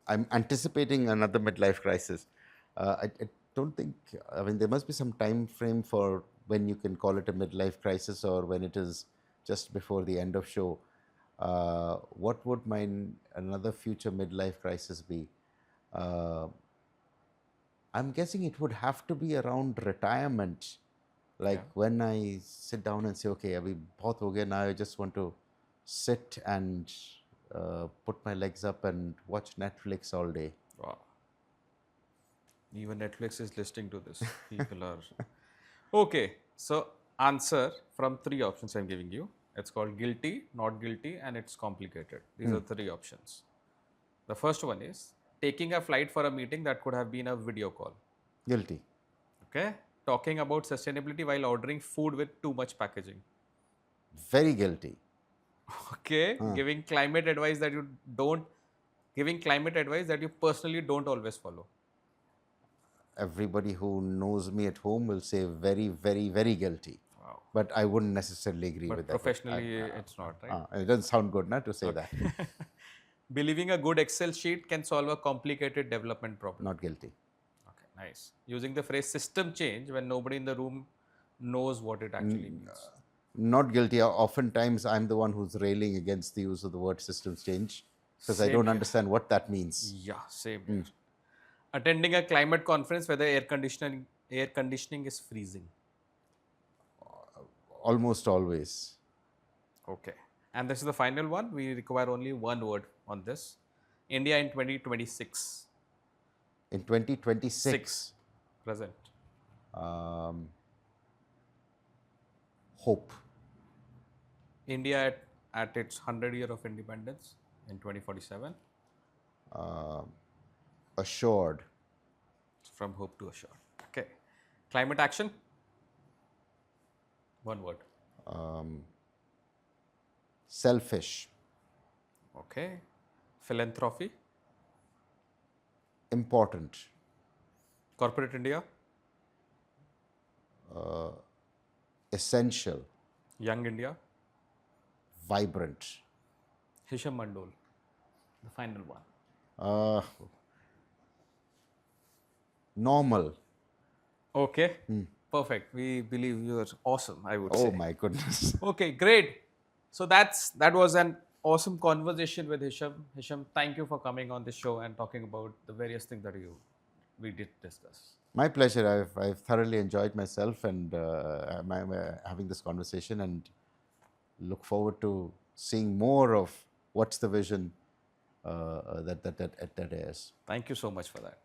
I'm anticipating another midlife crisis. I don't think. I mean, there must be some time frame for when you can call it a midlife crisis, or when it is just before the end of show. What would another future midlife crisis be? I'm guessing it would have to be around retirement. Like when I sit down and say, okay, abhi bahut ho gaya, now I just want to sit and put my legs up and watch Netflix all day. wow. Even Netflix is listening to this. People are okay. So answer from three options I'm giving you. It's called guilty, not guilty, and it's complicated. These are three options. The first one is taking a flight for a meeting that could have been a video call. Guilty. Okay. Talking about sustainability while ordering food with too much packaging. Very guilty. Okay. Giving climate advice that you personally don't always follow. Everybody who knows me at home will say very, very, very guilty. Wow. But I wouldn't necessarily agree with that. Professionally, it's not, right? It doesn't sound good, to say that. Believing a good Excel sheet can solve a complicated development problem. Not guilty. Okay, nice. Using the phrase system change when nobody in the room knows what it actually means. Not guilty. Oftentimes, I'm the one who's railing against the use of the word systems change because I Same don't here. understand what that means. Yeah, same. Here. Attending a climate conference where the air conditioning is freezing. Almost always. Okay. And this is the final one. We require only one word on this. India in 2026. In 2026, Present. hope. India at its 100 year of independence in 2047. Assured. From hope to assured. Okay. Climate action. One word. Selfish. Okay. Philanthropy. Important. Corporate India. Essential. Young India. Vibrant. Hisham Mundol. The final one. Normal. Okay. Perfect. We believe you're awesome, I would Oh say. my goodness. Okay, great. So that was an awesome conversation with Hisham. Hisham, thank you for coming on this show and talking about the various things that we did discuss. My pleasure. I've thoroughly enjoyed myself and I'm having this conversation, and look forward to seeing more of what's the vision that is. Thank you so much for that.